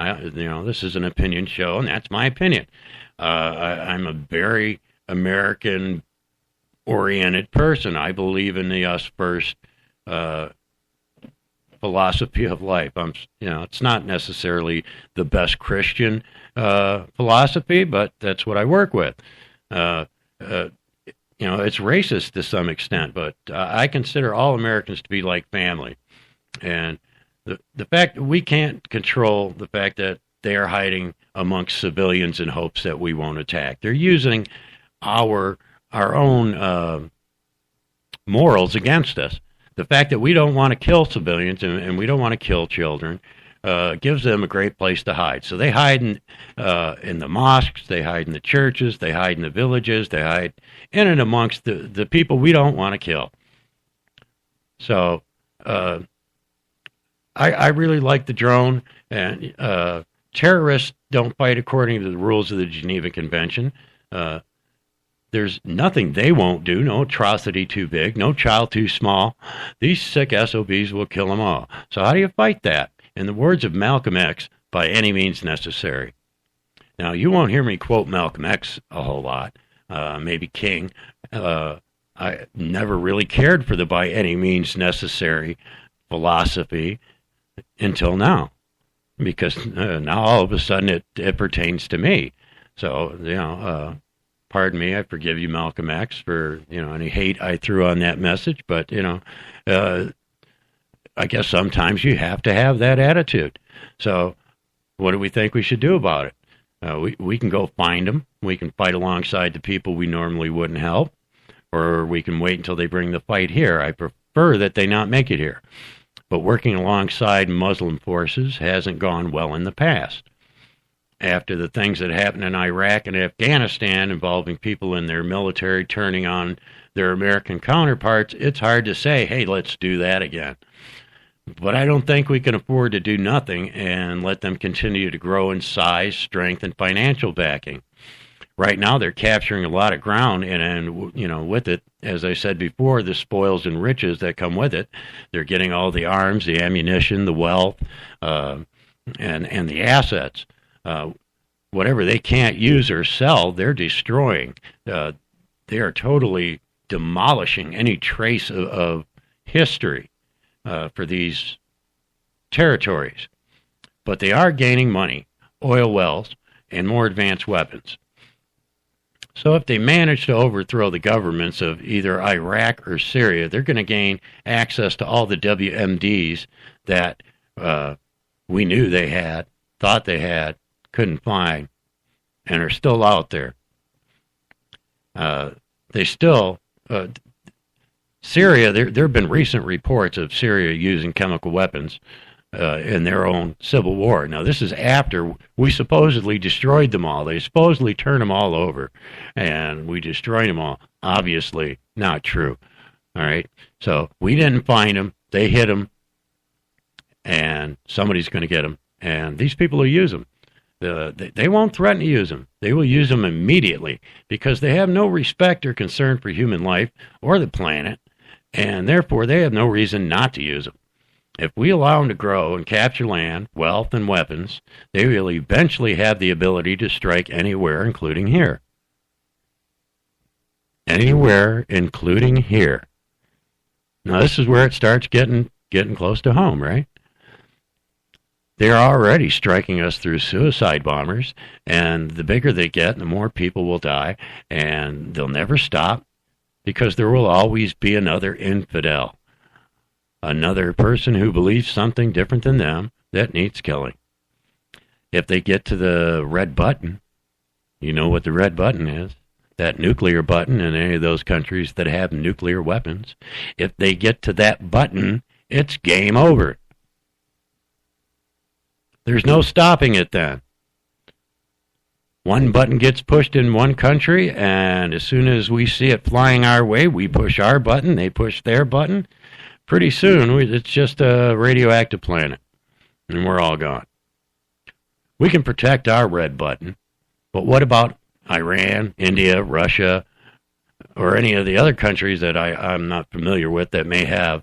This is an opinion show, and that's my opinion. I'm a very American-oriented person. I believe in the us first philosophy of life. It's not necessarily the best Christian philosophy, but that's what I work with. It's racist to some extent, but I consider all Americans to be like family. And the fact that we can't control the fact that they are hiding amongst civilians in hopes that we won't attack. They're using our own morals against us. The fact that we don't want to kill civilians and we don't want to kill children gives them a great place to hide. So they hide in the mosques, they hide in the churches, they hide in the villages, they hide in and amongst the people we don't want to kill. So I really like the drone, and terrorists don't fight according to the rules of the Geneva Convention. There's nothing they won't do, no atrocity too big, no child too small. These sick SOBs will kill them all. So how do you fight that? In the words of Malcolm X, by any means necessary. Now, you won't hear me quote Malcolm X a whole lot, maybe King. I never really cared for the by any means necessary philosophy until now, because now all of a sudden it pertains to me. So, pardon me, I forgive you, Malcolm X, for any hate I threw on that message. But I guess sometimes you have to have that attitude. So, what do we think we should do about it? We can go find them. We can fight alongside the people we normally wouldn't help, or we can wait until they bring the fight here. I prefer that they not make it here. But working alongside Muslim forces hasn't gone well in the past. After the things that happened in Iraq and Afghanistan involving people in their military turning on their American counterparts, it's hard to say, hey, let's do that again. But I don't think we can afford to do nothing and let them continue to grow in size, strength, and financial backing. Right now, they're capturing a lot of ground, and with it, as I said before, the spoils and riches that come with it. They're getting all the arms, the ammunition, the wealth, and the assets. Whatever they can't use or sell, they're destroying. They are totally demolishing any trace of history for these territories. But they are gaining money, oil wells, and more advanced weapons. So if they manage to overthrow the governments of either Iraq or Syria, they're going to gain access to all the WMDs that we knew they had, thought they had, couldn't find, and are still out there. They still, Syria, there have been recent reports of Syria using chemical weapons in their own civil war. Now, this is after we supposedly destroyed them all. They supposedly turned them all over, and we destroyed them all. Obviously, not true. All right? So we didn't find them. They hit them, and somebody's going to get them. And these people will use them. They won't threaten to use them. They will use them immediately because they have no respect or concern for human life or the planet, and therefore they have no reason not to use them. If we allow them to grow and capture land, wealth, and weapons, they will eventually have the ability to strike anywhere, including here. Anywhere, including here. Now, this is where it starts getting close to home, right? They're already striking us through suicide bombers, and the bigger they get, the more people will die, and they'll never stop because there will always be another infidel. Another person who believes something different than them that needs killing. If they get to the red button, you know what the red button is, that nuclear button in any of those countries that have nuclear weapons. If they get to that button, it's game over. There's no stopping it then. One button gets pushed in one country, and as soon as we see it flying our way, we push our button, they push their button. Pretty soon, it's just a radioactive planet, and we're all gone. We can protect our red button, but what about Iran, India, Russia, or any of the other countries that I'm not familiar with that may have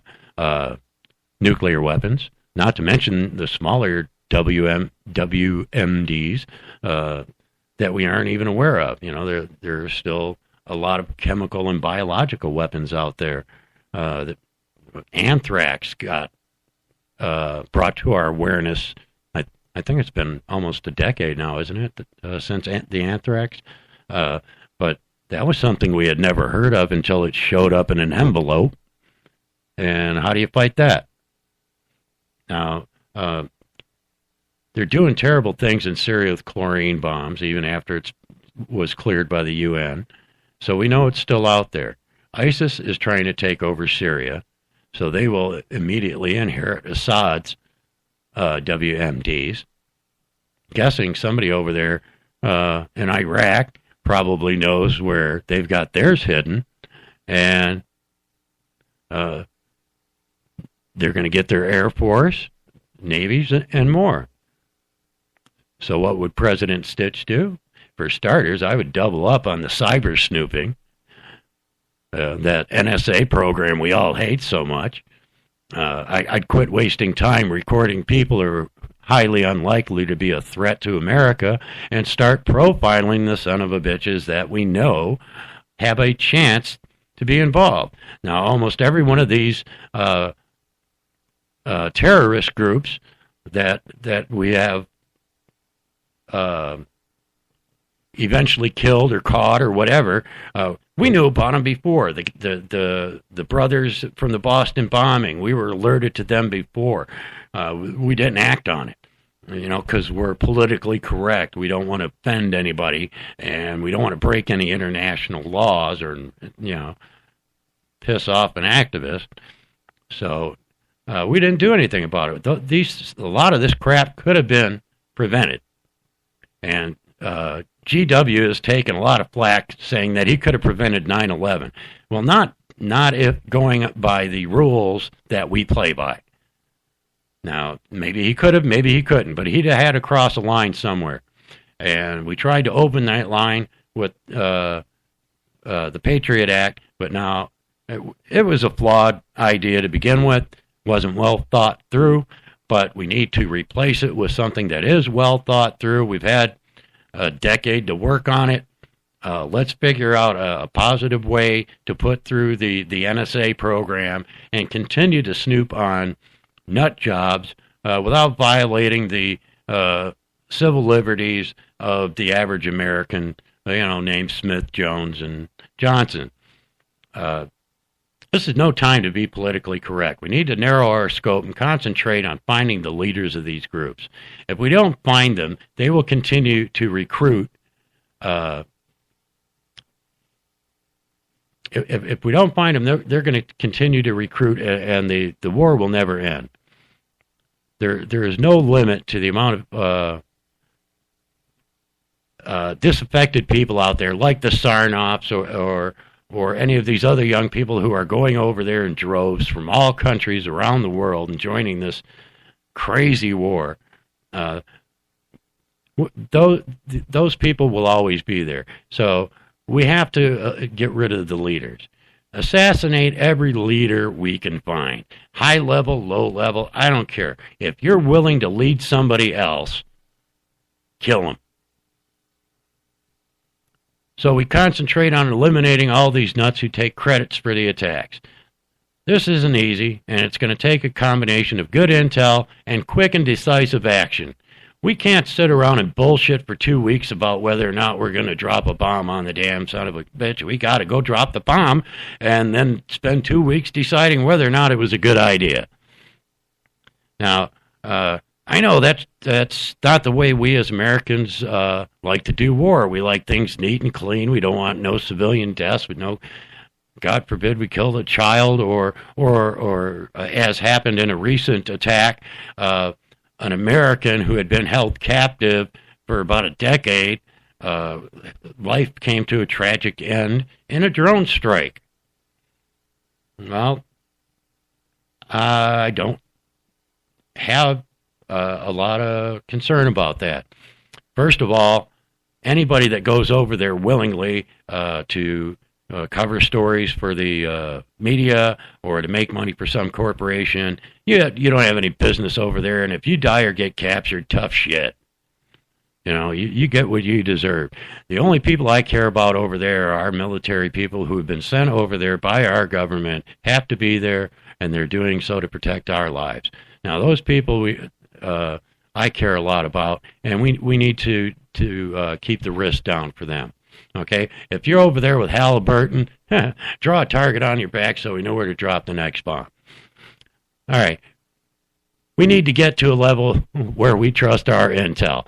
nuclear weapons, not to mention the smaller WMDs that we aren't even aware of. You know, there's still a lot of chemical and biological weapons out there that anthrax got brought to our awareness. I think it's been almost a decade now, isn't it, since the anthrax? But that was something we had never heard of until it showed up in an envelope. And how do you fight that? Now, they're doing terrible things in Syria with chlorine bombs, even after it was cleared by the UN. So we know it's still out there. ISIS is trying to take over Syria. So they will immediately inherit Assad's WMDs. Guessing somebody over there in Iraq probably knows where they've got theirs hidden, and they're going to get their Air Force, navies, and more. So what would President Stitch do? For starters, I would double up on the cyber snooping. That NSA program we all hate so much. I'd quit wasting time recording people who are highly unlikely to be a threat to America and start profiling the son of a bitches that we know have a chance to be involved. Now, almost every one of these terrorist groups that we have eventually killed or caught or whatever, we knew about them before. The brothers from the Boston bombing, we were alerted to them before. We didn't act on it, you know, because we're politically correct. We don't want to offend anybody, and we don't want to break any international laws or, you know, piss off an activist. So we didn't do anything about it. A lot of this crap could have been prevented, and GW has taken a lot of flack saying that he could have prevented 9/11. Well, not if going by the rules that we play by. Now, maybe he could have, maybe he couldn't, but he'd have had to cross a line somewhere. And we tried to open that line with the Patriot Act, but now it was a flawed idea to begin with, wasn't well thought through, but we need to replace it with something that is well thought through. We've had a decade to work on it. Let's figure out a positive way to put through the NSA program and continue to snoop on nut jobs without violating the civil liberties of the average American named Smith, Jones, and Johnson. This is no time to be politically correct. We need to narrow our scope and concentrate on finding the leaders of these groups. If we don't find them, they will continue to recruit. If we don't find them, they're going to continue to recruit, and the war will never end. There is no limit to the amount of disaffected people out there, like the Sarnoffs or any of these other young people who are going over there in droves from all countries around the world and joining this crazy war. Those people will always be there. So we have to get rid of the leaders. Assassinate every leader we can find. High level, low level, I don't care. If you're willing to lead somebody else, kill them. So we concentrate on eliminating all these nuts who take credits for the attacks. This isn't easy, and it's going to take a combination of good intel and quick and decisive action. We can't sit around and bullshit for 2 weeks about whether or not we're going to drop a bomb on the damn son of a bitch. We got to go drop the bomb and then spend 2 weeks deciding whether or not it was a good idea. Now, I know that's not the way we as Americans like to do war. We like things neat and clean. We don't want no civilian deaths. God forbid we killed a child or as happened in a recent attack, an American who had been held captive for about a decade. Life came to a tragic end in a drone strike. Well, I don't have a lot of concern about that. First of all, anybody that goes over there willingly to cover stories for the media or to make money for some corporation, you don't have any business over there. And if you die or get captured, tough shit. You get what you deserve. The only people I care about over there are military people who have been sent over there by our government, have to be there, and they're doing so to protect our lives. Now, those people I care a lot about, and we need to keep the risk down for them. Okay? If you're over there with Halliburton, draw a target on your back so we know where to drop the next bomb. All right. We need to get to a level where we trust our intel.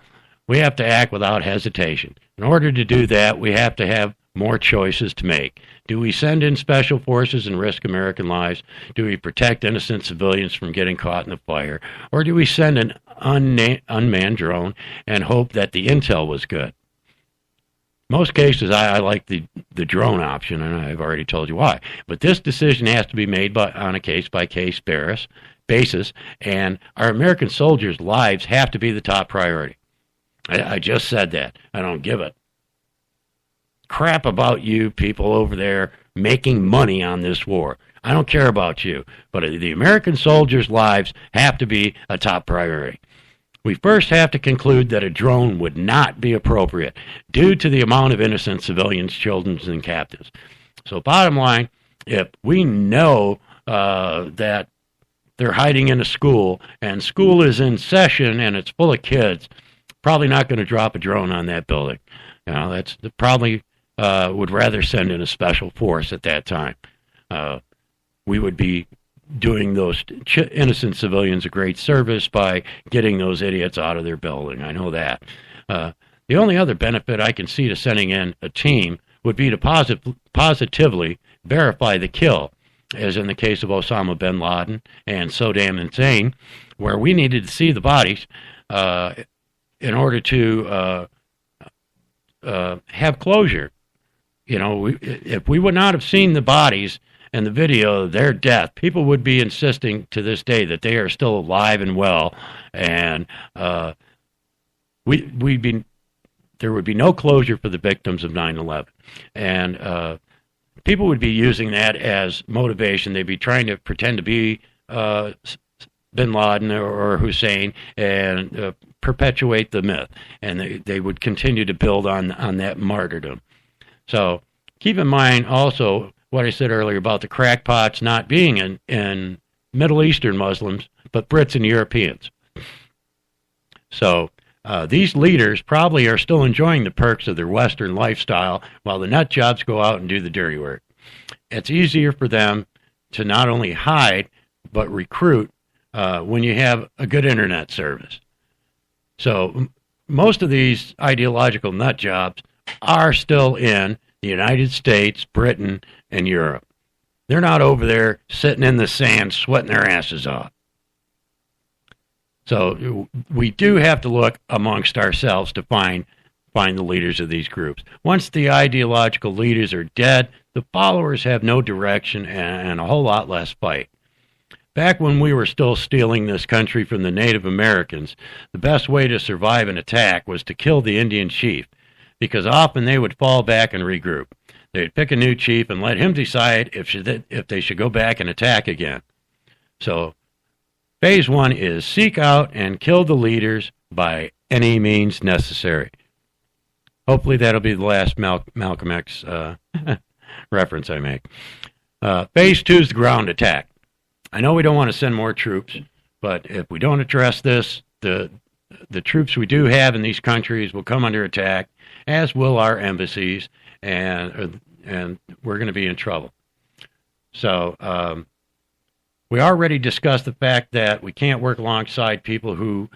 We have to act without hesitation. In order to do that, we have to have more choices to make. Do we send in special forces and risk American lives? Do we protect innocent civilians from getting caught in the fire? Or do we send an unmanned drone and hope that the intel was good? Most cases, I like the drone option, and I've already told you why. But this decision has to be made on a case-by-case basis, and our American soldiers' lives have to be the top priority. I just said that. I don't give a crap about you people over there making money on this war. I don't care about you. But the American soldiers' lives have to be a top priority. We first have to conclude that a drone would not be appropriate due to the amount of innocent civilians, children, and captives. So bottom line, if we know that they're hiding in a school and school is in session and it's full of kids, probably not going to drop a drone on that building. That's probably would rather send in a special force at that time. We would be doing those innocent civilians a great service by getting those idiots out of their building. I know that. The only other benefit I can see to sending in a team would be to positively verify the kill, as in the case of Osama bin Laden and Saddam Hussein, where we needed to see the bodies in order to have closure. If we would not have seen the bodies and the video of their death, people would be insisting to this day that they are still alive and well, and there would be no closure for the victims of 9/11, and people would be using that as motivation. They'd be trying to pretend to be bin Laden or Hussein and perpetuate the myth, and they would continue to build on that martyrdom. So keep in mind also what I said earlier about the crackpots not being in Middle Eastern Muslims, but Brits and Europeans. So These leaders probably are still enjoying the perks of their Western lifestyle while the nut jobs go out and do the dirty work. It's easier for them to not only hide, but recruit when you have a good internet service. So most of these ideological nut jobs are still in the United States, Britain, and Europe. They're not over there sitting in the sand sweating their asses off. So we do have to look amongst ourselves to find the leaders of these groups. Once the ideological leaders are dead, the followers have no direction and a whole lot less fight. Back when we were still stealing this country from the Native Americans, the best way to survive an attack was to kill the Indian chief, because often they would fall back and regroup. They'd pick a new chief and let him decide if they should go back and attack again. So phase 1 is seek out and kill the leaders by any means necessary. Hopefully that'll be the last Malcolm X reference I make. Phase 2 is the ground attack. I know we don't want to send more troops, but if we don't address this, the troops we do have in these countries will come under attack, as will our embassies, and we're going to be in trouble. So we already discussed the fact that we can't work alongside people who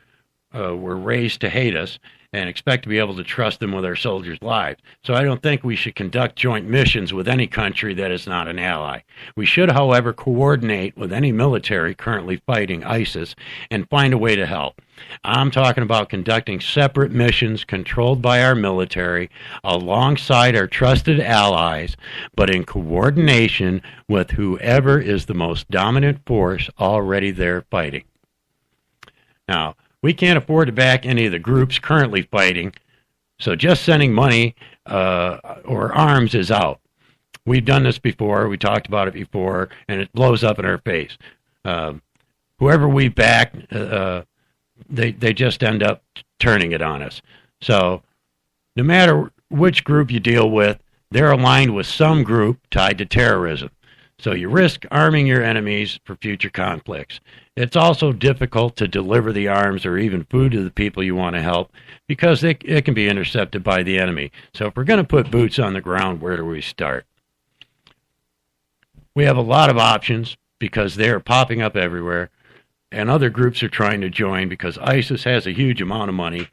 were raised to hate us and expect to be able to trust them with our soldiers' lives. So I don't think we should conduct joint missions with any country that is not an ally. We should, however, coordinate with any military currently fighting ISIS and find a way to help. I'm talking about conducting separate missions controlled by our military alongside our trusted allies, but in coordination with whoever is the most dominant force already there fighting. Now, we can't afford to back any of the groups currently fighting, so just sending money or arms is out. We've done this before. We talked about it before, and it blows up in our face. Whoever we back, they just end up turning it on us. So no matter which group you deal with, they're aligned with some group tied to terrorism. So you risk arming your enemies for future conflicts. It's also difficult to deliver the arms or even food to the people you want to help because it can be intercepted by the enemy. So if we're going to put boots on the ground, where do we start? We have a lot of options because they're popping up everywhere, and other groups are trying to join because ISIS has a huge amount of money,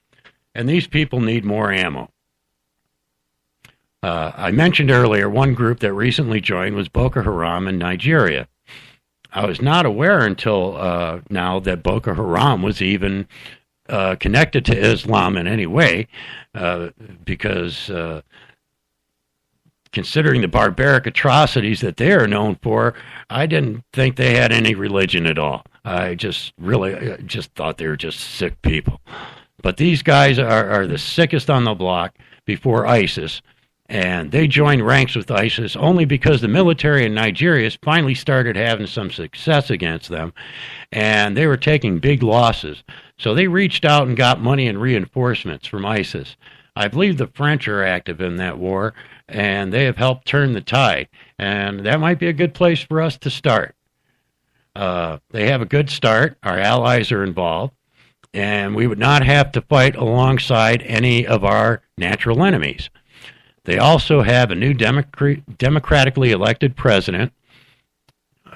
and these people need more ammo. I mentioned earlier one group that recently joined was Boko Haram in Nigeria. I was not aware until now that Boko Haram was even connected to Islam in any way, because considering the barbaric atrocities that they are known for, I didn't think they had any religion at all. I just thought they were just sick people. But these guys are the sickest on the block before ISIS. And they joined ranks with ISIS only because the military in Nigeria finally started having some success against them, and they were taking big losses. So they reached out and got money and reinforcements from ISIS. I believe the French are active in that war, and they have helped turn the tide. And that might be a good place for us to start. They have a good start. Our allies are involved, and we would not have to fight alongside any of our natural enemies. They also have a new democratically elected president.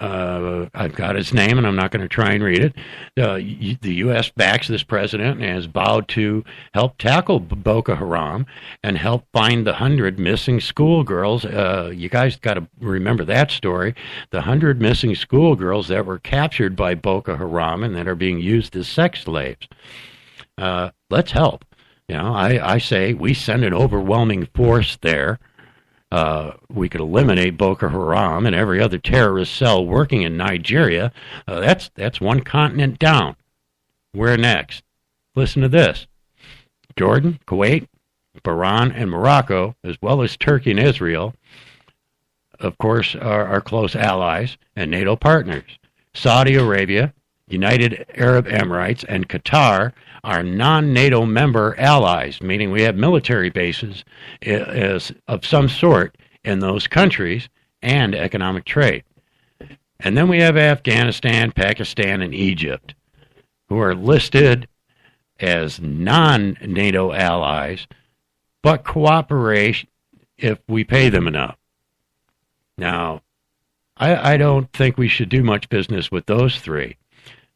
I've got his name, and I'm not going to try and read it. The U.S. backs this president and has vowed to help tackle Boko Haram and help find the 100 missing schoolgirls. You guys got to remember that story. The 100 missing schoolgirls that were captured by Boko Haram and that are being used as sex slaves. Let's help. You know, I say we send an overwhelming force there. We could eliminate Boko Haram and every other terrorist cell working in Nigeria. That's one continent down. Where next? Listen to this. Jordan, Kuwait, Bahrain, and Morocco, as well as Turkey and Israel, of course, are close allies and NATO partners. Saudi Arabia, United Arab Emirates, and Qatar are non-NATO member allies, meaning we have military bases of some sort in those countries and economic trade. And then we have Afghanistan, Pakistan, and Egypt, who are listed as non-NATO allies, but cooperate if we pay them enough. Now, I don't think we should do much business with those three.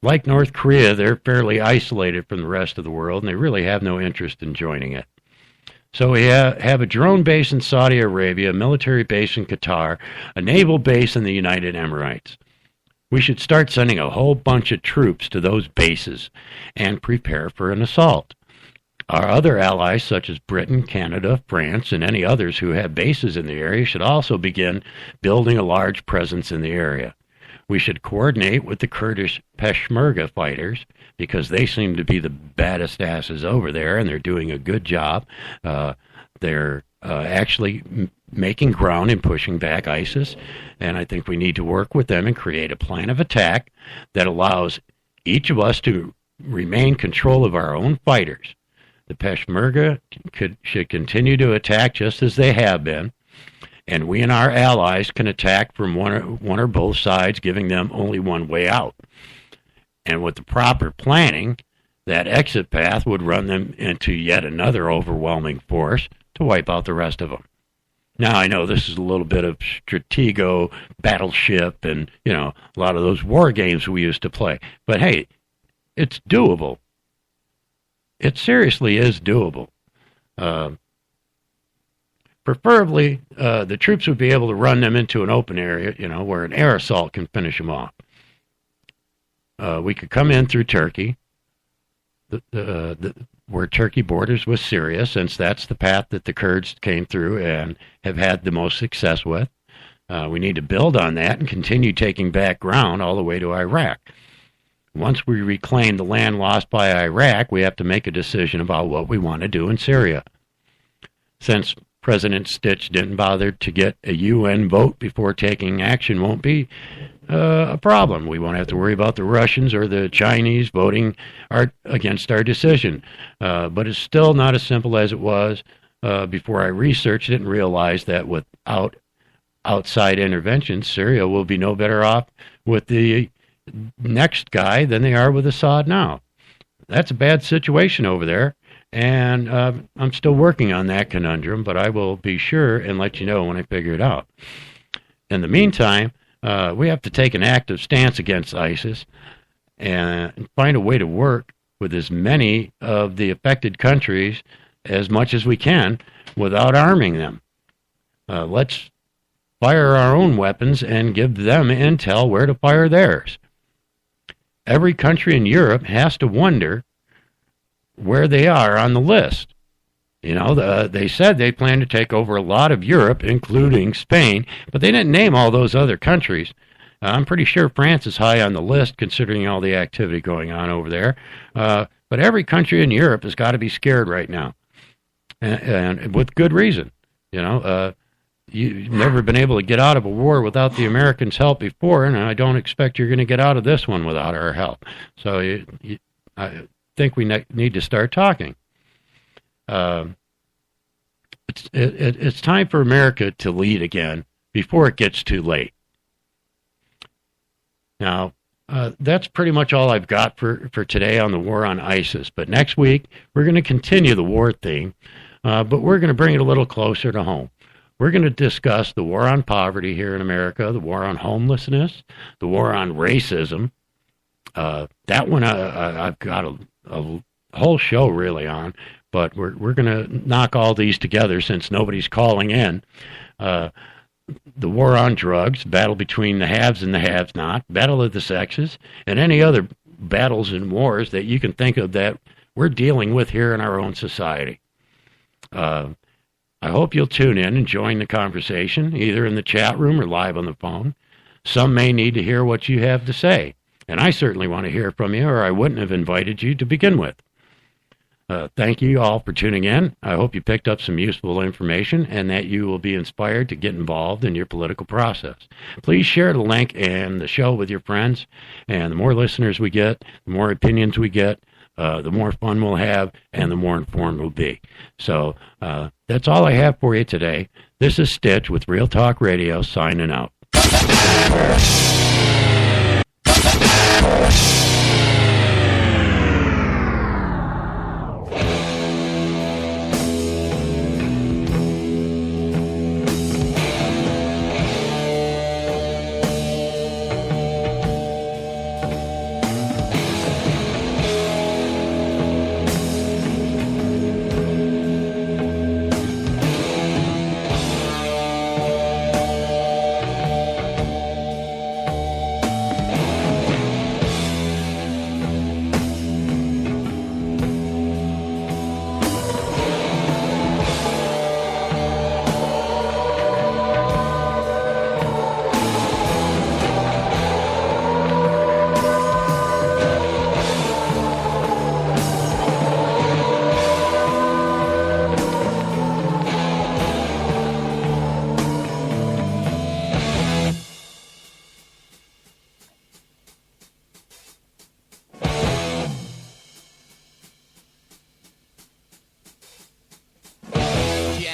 Like North Korea, they're fairly isolated from the rest of the world, and they really have no interest in joining it. So we have a drone base in Saudi Arabia, a military base in Qatar, a naval base in the United Emirates. We should start sending a whole bunch of troops to those bases and prepare for an assault. Our other allies, such as Britain, Canada, France, and any others who have bases in the area, should also begin building a large presence in the area. We should coordinate with the Kurdish Peshmerga fighters, because they seem to be the baddest asses over there, and they're doing a good job. They're actually making ground and pushing back ISIS, and I think we need to work with them and create a plan of attack that allows each of us to remain control of our own fighters. The Peshmerga should continue to attack just as they have been, and we and our allies can attack from one or both sides, giving them only one way out. And with the proper planning, that exit path would run them into yet another overwhelming force to wipe out the rest of them. Now, I know this is a little bit of Stratego, Battleship, and, a lot of those war games we used to play. But hey, it's doable. It seriously is doable. Preferably, the troops would be able to run them into an open area, where an air assault can finish them off. We could come in through Turkey, where Turkey borders with Syria, since that's the path that the Kurds came through and have had the most success with. We need to build on that and continue taking back ground all the way to Iraq. Once we reclaim the land lost by Iraq, we have to make a decision about what we want to do in Syria. Since President Stitch didn't bother to get a UN vote before taking action, won't be a problem. We won't have to worry about the Russians or the Chinese voting against our decision. But it's still not as simple as it was before I researched it and realized that without outside intervention, Syria will be no better off with the next guy than they are with Assad now. That's a bad situation over there, and I'm still working on that conundrum, but I will be sure and let you know when I figure it out. In the meantime, we have to take an active stance against ISIS and find a way to work with as many of the affected countries as much as we can without arming them. Let's fire our own weapons and give them intel where to fire theirs. Every country in Europe has to wonder where they are on the list. They said they plan to take over a lot of Europe, including Spain, but they didn't name all those other countries. I'm pretty sure France is high on the list, considering all the activity going on over there. But every country in Europe has got to be scared right now, and with good reason. You've never been able to get out of a war without the Americans' help before, and I don't expect you're going to get out of this one without our help. So I think we need to start talking. It's time for America to lead again before it gets too late. Now, that's pretty much all I've got for today on the war on ISIS. But next week, we're going to continue the war theme, but we're going to bring it a little closer to home. We're going to discuss the war on poverty here in America, the war on homelessness, the war on racism. That one I've got a whole show really on, but we're going to knock all these together since nobody's calling in. The war on drugs, battle between the haves and the have-not, battle of the sexes, and any other battles and wars that you can think of that we're dealing with here in our own society. I hope you'll tune in and join the conversation, either in the chat room or live on the phone. Some may need to hear what you have to say, and I certainly want to hear from you, or I wouldn't have invited you to begin with. Thank you all for tuning in. I hope you picked up some useful information and that you will be inspired to get involved in your political process. Please share the link and the show with your friends, and the more listeners we get, the more opinions we get, the more fun we'll have, and the more informed we'll be. So that's all I have for you today. This is Stitch with Real Talk Radio signing out.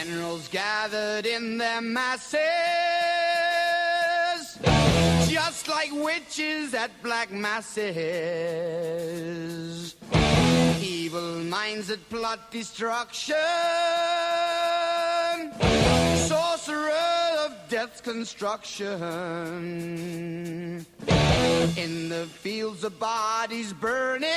Generals gathered in their masses, just like witches at black masses. Evil minds that plot destruction, sorcerer of death's construction. In the fields of bodies burning,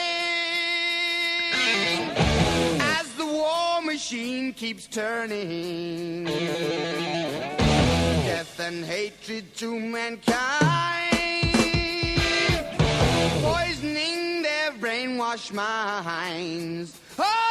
as the war machine keeps turning. Death and hatred to mankind, poisoning their brainwashed minds. Oh!